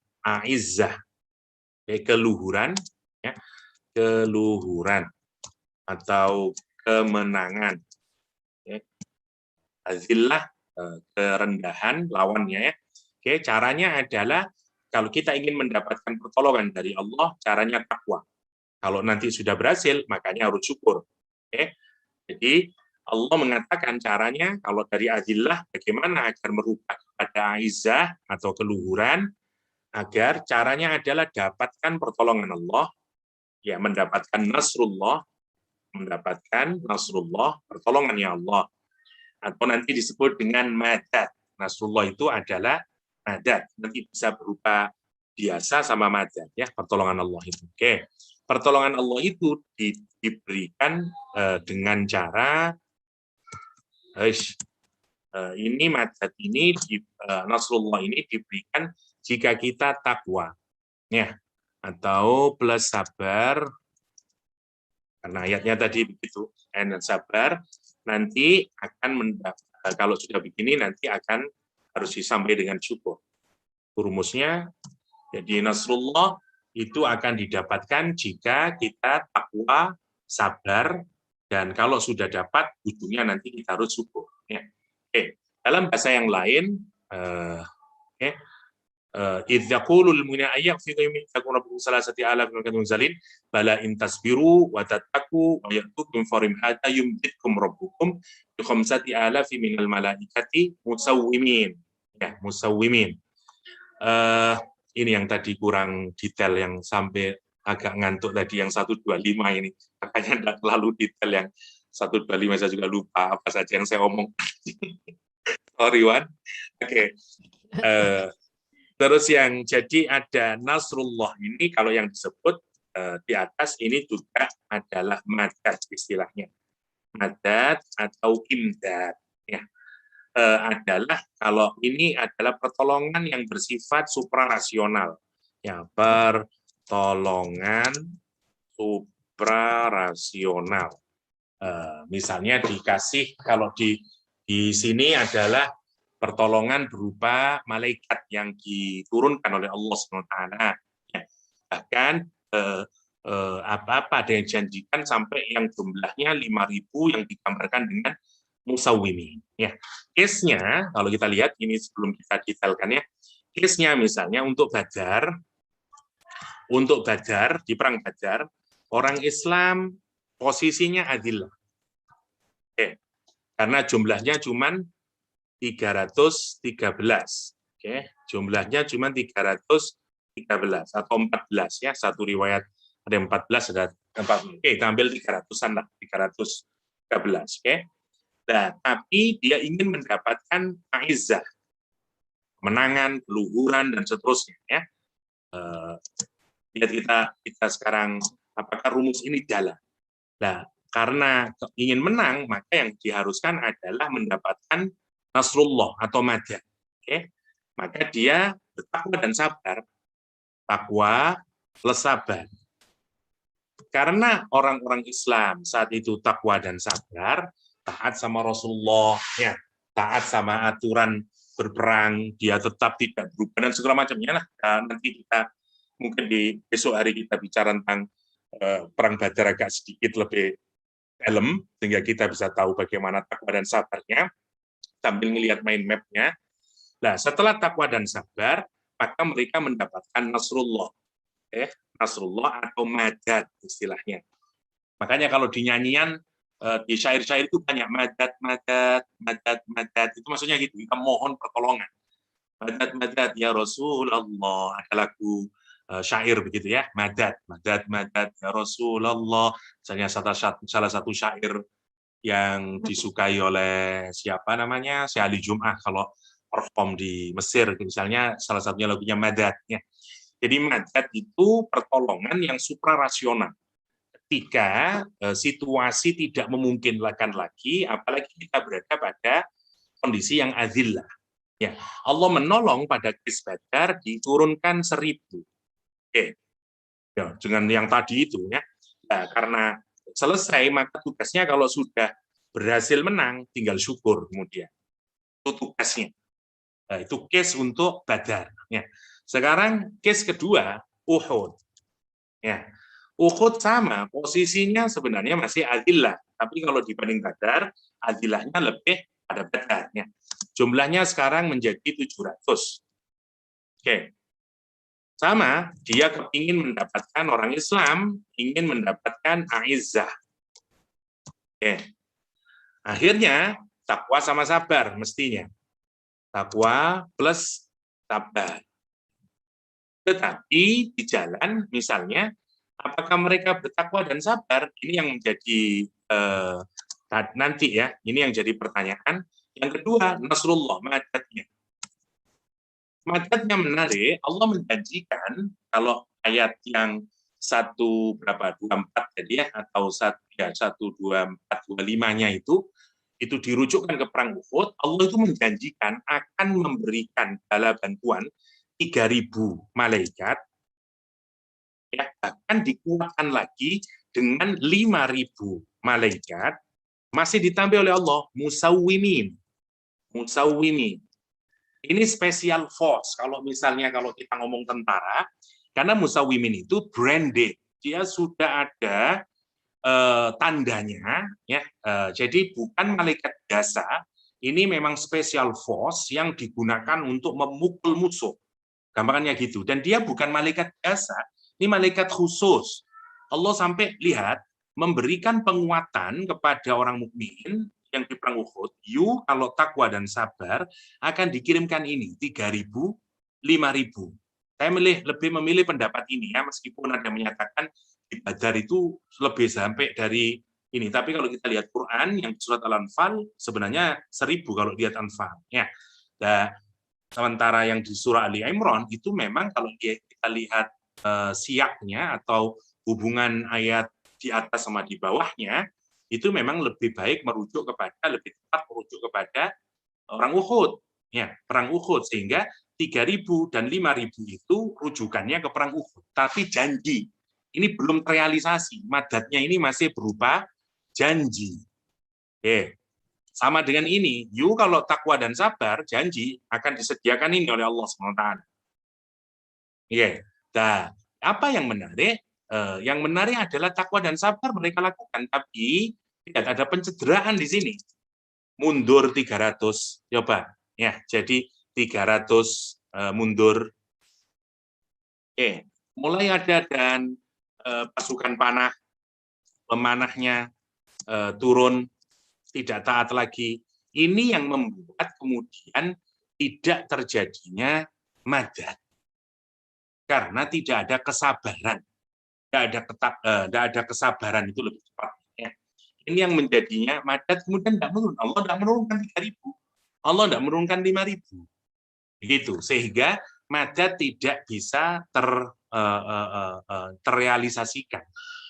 keluhuran, ya, keluhuran atau kemenangan. Adzillah, kerendahan lawannya ya. Oke, caranya adalah kalau kita ingin mendapatkan pertolongan dari Allah, caranya takwa. Kalau nanti sudah berhasil, makanya harus syukur. Oke. Jadi Allah mengatakan caranya kalau dari adzillah bagaimana agar merubah kepada aizzah atau keluhuran, agar caranya adalah dapatkan pertolongan Allah, ya, mendapatkan nasrullah, pertolongannya Allah. Atau nanti disebut dengan madad. Nasrullah itu adalah madad, nanti bisa berupa biasa sama madad, ya, pertolongan Allah itu. Oke. Pertolongan Allah itu diberikan dengan cara ini madad ini Nasrullah ini diberikan jika kita takwa, ya, atau plus sabar, karena ayatnya tadi begitu, dan sabar nanti akan kalau sudah begini nanti akan harus disampai dengan syukur. Rumusnya, jadi Nasrullah itu akan didapatkan jika kita takwa, sabar, dan kalau sudah dapat, ujungnya nanti kita harus syukur. Ya. Oke. Dalam bahasa yang lain, idh yaqulul mu'minuna ayyaghfiru minkum rabbukum salasati alaf min munzalin bala in tasbiru wa tattaqu wa ya'tukum farim hatta yumditkum rabbukum bi khamsati alafi minal malaikati musawwimin. Ya, musawwimin. Ini yang tadi kurang detail, yang sampai agak ngantuk tadi yang 125 ini. Makanya tidak terlalu detail yang 125, saya juga lupa apa saja yang saya omong. Sorry, Wan. Oke. Terus yang jadi ada Nasrullah ini, kalau yang disebut di atas ini juga adalah madad istilahnya. Madad atau imdad. Ya. Adalah kalau ini adalah pertolongan yang bersifat suprarasional, ya, pertolongan suprarasional. Misalnya dikasih, kalau di sini adalah pertolongan berupa malaikat yang diturunkan oleh Allah SWT. Ya. Bahkan apa-apa ada yang dijanjikan sampai yang jumlahnya 5.000 yang digambarkan dengan musawwimin. Ya. Case-nya, kalau kita lihat, ini sebelum kita detailkan ya, case-nya misalnya untuk Badar, di Perang Badar, orang Islam posisinya adillah. Oke. Karena jumlahnya cuma 313. Oke. Jumlahnya cuma 313 atau 14 ya, satu riwayat ada 14, ada 4. Oke, kita ambil 300-an lah, 313. Oke. Nah, tapi dia ingin mendapatkan aizzah, kemenangan, keluhuran, dan seterusnya. Ya. lihat kita sekarang, apakah rumus ini jalan? Nah, karena ingin menang, maka yang diharuskan adalah mendapatkan nasrullah atau madad. Oke? Maka dia bertakwa dan sabar. Takwa plus sabar. Karena orang-orang Islam saat itu takwa dan sabar, taat sama Rasulullah, ya, taat sama aturan berperang, dia tetap tidak berubah dan segala macamnya lah. Nanti kita mungkin di besok hari kita bicara tentang perang Badar agak sedikit lebih dalam, sehingga kita bisa tahu bagaimana takwa dan sabarnya sambil melihat mind map-nya. Nah, setelah takwa dan sabar, maka mereka mendapatkan nasrullah. Nasrullah atau madad istilahnya. Makanya kalau di nyanyian, di syair-syair itu banyak madad, madad, madad, madad. Itu maksudnya gitu, kita mohon pertolongan. Madad, madad, ya Rasulullah. Ada lagu syair begitu ya, madad, madad, madad, ya Rasulullah. Misalnya salah satu syair yang disukai oleh siapa namanya, Syekh Ali Jum'ah kalau perform di Mesir, misalnya salah satunya lagunya madad. Ya. Jadi madad itu pertolongan yang suprarasional. Ketika situasi tidak memungkinkan lagi, apalagi kita berada pada kondisi yang azillah. Ya, Allah menolong pada Qis Badar diturunkan 1000. Oke. Ya, dengan yang tadi itu ya. Nah, karena selesai maka tugasnya kalau sudah berhasil menang tinggal syukur kemudian. Itu tugasnya. Nah, itu case untuk Badar. Ya. Sekarang case kedua, Uhud. Ya. Uhud sama, posisinya sebenarnya masih adillah. Tapi kalau dibanding Badar, adillahnya lebih pada Badar. Ya. Jumlahnya sekarang menjadi 700. Oke. Sama, dia ingin mendapatkan orang Islam, ingin mendapatkan aizzah. Oke. Akhirnya, takwa sama sabar mestinya. Takwa plus sabar. Tetapi di jalan, misalnya, apakah mereka bertakwa dan sabar? Ini yang menjadi nanti ya, ini yang jadi pertanyaan. Yang kedua, nasrullah, madadnya. Madadnya menarik, Allah menjanjikan, kalau ayat yang 1:24 tadi ya, atau 1:24-25-nya itu dirujukkan ke perang Uhud, Allah itu menjanjikan akan memberikan bala bantuan 3.000 malaikat, ya, bahkan dikuatkan lagi dengan 5.000 malaikat, masih ditambah oleh Allah, musawwimin. Ini special force, kalau misalnya kalau kita ngomong tentara, karena musawwimin itu branded, dia sudah ada tandanya, ya. Jadi bukan malaikat biasa, ini memang special force yang digunakan untuk memukul musuh. Gampangannya gitu. Dan dia bukan malaikat biasa, ini malaikat khusus. Allah sampai lihat memberikan penguatan kepada orang mukmin yang di perang Uhud. You kalau takwa dan sabar akan dikirimkan ini 3.000, 5.000. Saya lebih memilih pendapat ini ya, meskipun ada menyatakan di Badar itu lebih sampai dari ini. Tapi kalau kita lihat Quran yang surat Al-Anfal sebenarnya 1.000 kalau lihat Anfal. Ya. Nah, sementara yang di surah Ali Imran itu memang kalau kita lihat siaknya atau hubungan ayat di atas sama di bawahnya, itu memang lebih baik lebih tepat merujuk kepada orang Uhud, ya, perang Uhud, sehingga 3.000 dan 5.000 itu rujukannya ke perang Uhud. Tapi janji, ini belum terrealisasi, madadnya ini masih berupa janji. Oke. Sama dengan ini, you kalau takwa dan sabar, janji akan disediakan ini oleh Allah SWT. Nah, apa yang menarik? Yang menarik adalah takwa dan sabar mereka lakukan, tapi tidak ada pencederaan di sini. Mundur 300, coba. Ya, jadi 300 mundur. Mulai ada dan pasukan panah, pemanahnya turun, tidak taat lagi. Ini yang membuat kemudian tidak terjadinya madad. Karena tidak ada kesabaran. Tidak ada kesabaran itu lebih tepat. Ya. Ini yang menjadinya madad kemudian tidak menurun. Allah tidak menurunkan 3.000. Allah tidak menurunkan 5.000. Begitu. Sehingga madad tidak bisa terrealisasikan.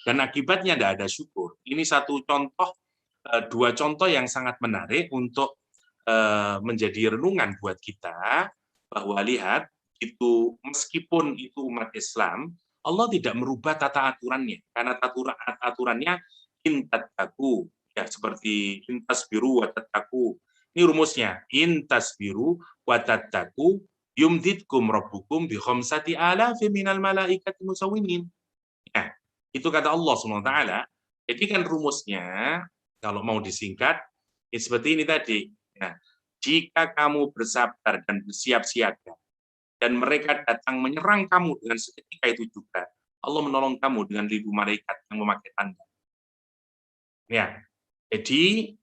Dan akibatnya tidak ada syukur. Ini satu contoh, dua contoh yang sangat menarik untuk menjadi renungan buat kita, bahwa lihat, itu meskipun itu umat Islam, Allah tidak merubah tata aturannya, karena aturannya intattaku, ya seperti intasbiru wa tattaku. Ini rumusnya, intasbiru wa tattaku yumditkum rabbukum bi khamsati alafin minal malaikati musawwimin. Nah, itu kata Allah SWT. Jadi kan rumusnya, kalau mau disingkat, ya seperti ini tadi. Nah, jika kamu bersabar dan bersiap siaga, dan mereka datang menyerang kamu dengan seketika itu juga, Allah menolong kamu dengan 1.000 malaikat yang memakai tanda. Ya, jadi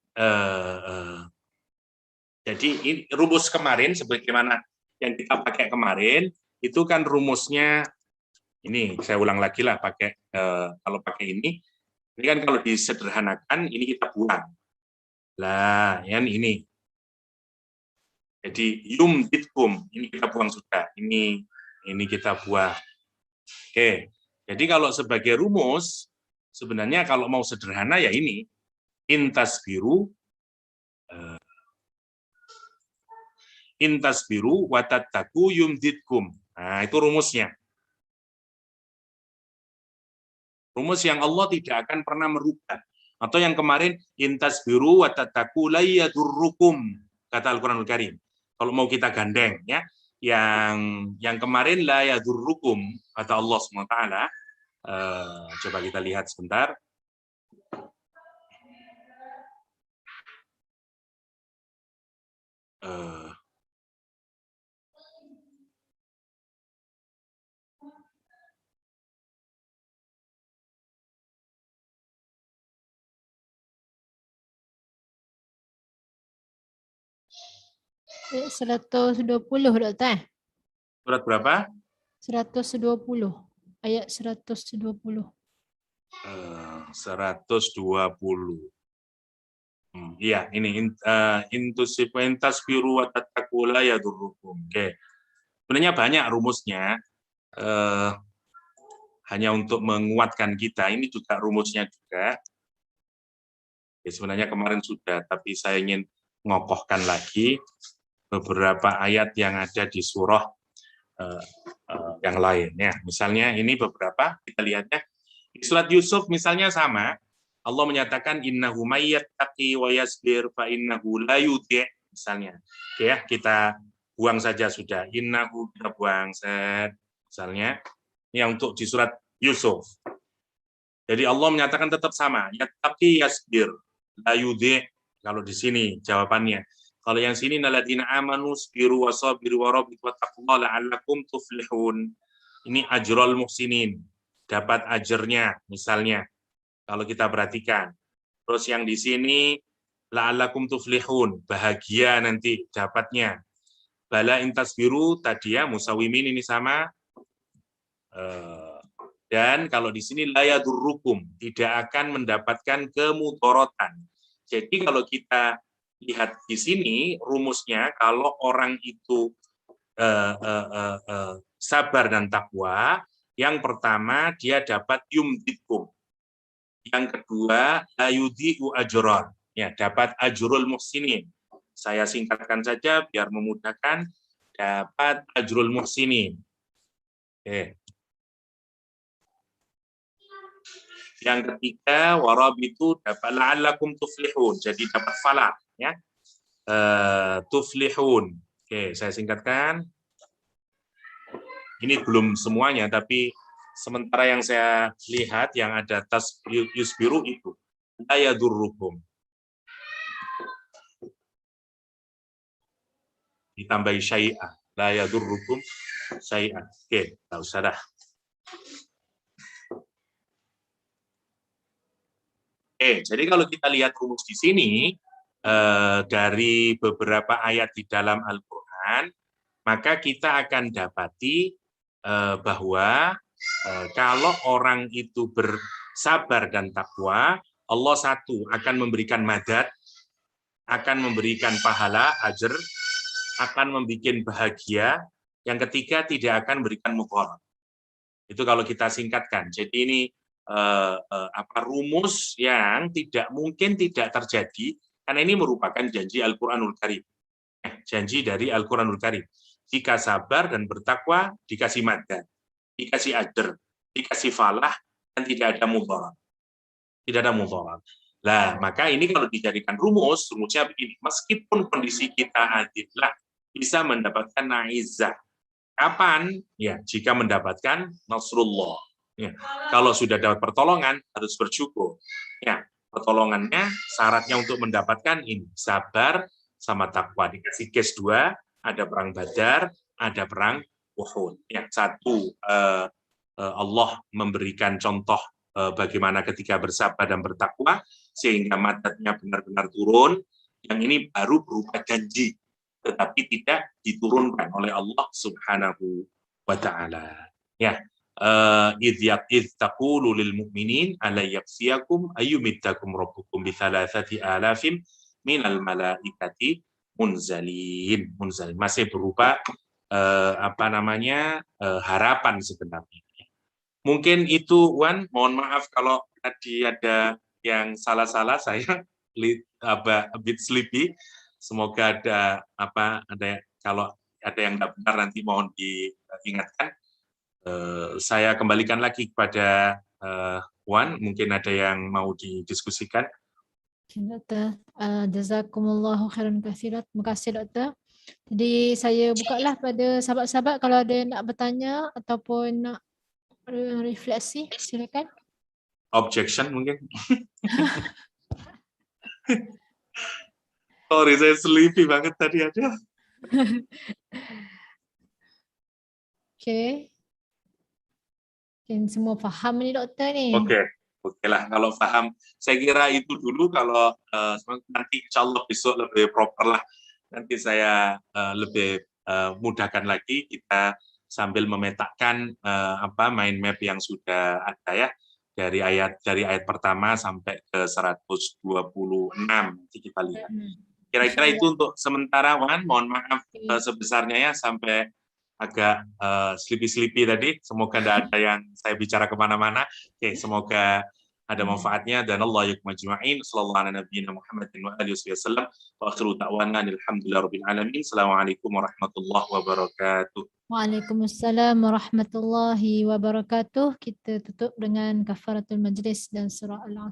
ini rumus kemarin, sebagaimana yang kita pakai kemarin, itu kan rumusnya, ini saya ulang lagi lah, pakai kalau pakai ini kan kalau disederhanakan, ini kita buang. Lah, yang ini. Jadi yumditkum, ini kita buang sudah. Ini kita buang. Oke. Jadi kalau sebagai rumus, sebenarnya kalau mau sederhana ya ini, intasbiru wa tattaku yumditkum. Nah, itu rumusnya. Rumus yang Allah tidak akan pernah merubah. Atau yang kemarin, intasbiru wa tattaku la yadurrukum, kata Al-Qur'anul Karim. Kalau mau kita gandeng, ya, yang kemarin la yadurrukum, kata Allah SWT. Coba kita lihat sebentar. Ayat 120 Doktor. Surat berapa? 120. Ayat 120. 120. Iya, ini intus biru wa tattaqu la yadurrukum. Oke. Sebenarnya banyak rumusnya. Hanya untuk menguatkan kita, ini juga rumusnya juga. Ya, sebenarnya kemarin sudah, tapi saya ingin mengokohkan lagi beberapa ayat yang ada di surah yang lain. Ya, misalnya ini beberapa, kita lihatnya. Di surat Yusuf misalnya sama, Allah menyatakan innahu may yattaqi wa yasbir fa innahu la yudhi', misalnya. Oke, ya, kita buang saja sudah. Innahu, kita buang set, misalnya. Ini untuk di surat Yusuf. Jadi Allah menyatakan tetap sama, yattaqi yasbir la yudhi'. Kalau di sini jawabannya. Kalau yang sini naladina amanu sabiru wa sabiru wa rabbitu wattaqullaha la'allakum tuflihun. Ini ajrul muhsinin. Dapat ajarnya, misalnya. Kalau kita perhatikan. Terus yang di sini la'allakum tuflihun, bahagia nanti dapatnya. Bala intasbiru tadi ya, musawimin ini sama. Dan kalau di sini la yadurrukum, tidak akan mendapatkan kemudorotan. Jadi kalau kita lihat di sini rumusnya, kalau orang itu sabar dan takwa, yang pertama dia dapat yumditkum. Yang kedua, ayudi'u ajron. Ya, dapat ajrul muhsinin. Saya singkatkan saja biar memudahkan. Dapat ajrul muhsinin. Oke. Yang ketiga, warabitu dapat la'allakum tuflihun. Jadi dapat falah, ya. Tuflihun. Oke, saya singkatkan. Ini belum semuanya, tapi sementara yang saya lihat yang ada tas yusbiru itu la yadurrukum. Ditambahi syai'ah, la yadurrukum syai'ah. Oke, enggak usah dah. Jadi kalau kita lihat rumus di sini dari beberapa ayat di dalam Al-Qur'an, maka kita akan dapati bahwa kalau orang itu bersabar dan takwa, Allah satu akan memberikan madad, akan memberikan pahala, ajar, akan membuat bahagia. Yang ketiga tidak akan memberikan mudharat. Itu kalau kita singkatkan. Jadi ini rumus yang tidak mungkin tidak terjadi karena ini merupakan janji Al-Qur'anul Karim. Janji dari Al-Qur'anul Karim. Jika sabar dan bertakwa dikasih madan, dikasih ajr, dikasih falah, dan tidak ada mudharat. Tidak ada mudharat. Nah, maka ini kalau dijadikan rumusnya begini. Meskipun kondisi kita adillah bisa mendapatkan naizah. Kapan? Ya, jika mendapatkan nasrullah. Ya. Kalau sudah dapat pertolongan, harus bersyukur. Ya, pertolongannya, syaratnya untuk mendapatkan ini, sabar sama takwa. Dikasih case 2, ada perang Badar, ada perang Uhud. Ya, 1, Allah memberikan contoh bagaimana ketika bersabar dan bertakwa, sehingga madadnya benar-benar turun. Yang ini baru berupa janji, tetapi tidak diturunkan oleh Allah Subhanahu wa Ta'ala. Ya, idh taqulu lil mu'minin ala yakfiyakum ayyumiddakum rabbukum bi 3,000 minal malaikati munzalin. Masih berupa harapan sebenarnya. Mungkin itu, Wan, mohon maaf kalau tadi ada yang salah-salah, saya a bit sleepy. Semoga kalau ada yang tidak benar nanti mohon diingatkan. Saya kembalikan lagi kepada Wan, mungkin ada yang mau didiskusikan. Doktor, jazakumullahu khairan katsiran. Terima kasih, Doktor. Jadi saya bukalah pada sahabat-sahabat kalau ada yang nak bertanya ataupun nak refleksi, silakan. Objection mungkin. Sorry, saya sleepy banget tadi aja. Okey. Mungkin semua faham ni doktor ni. Oke lah, kalau paham. Saya kira itu dulu, kalau nanti insya Allah besok lebih proper lah. Nanti saya lebih mudahkan lagi, kita sambil memetakan mind map yang sudah ada ya, dari ayat pertama sampai ke 126, nanti kita lihat. Kira-kira itu untuk sementara, Wan. Mohon maaf sebesarnya ya, sampai agak sleepy tadi. Semoga tidak ada yang saya bicara kemana-mana. Oke, semoga ada manfaatnya, dan Allah yakum ajma'in. Sallallahu ala nabiyina Muhammadin wa alihi wasallam. Wa akhiru ta'wana alhamdulillahirabbil alamin. Assalamualaikum warahmatullahi wabarakatuh. Waalaikumsalam warahmatullahi wabarakatuh. Kita tutup dengan kafaratul majlis dan surah Al-Asr.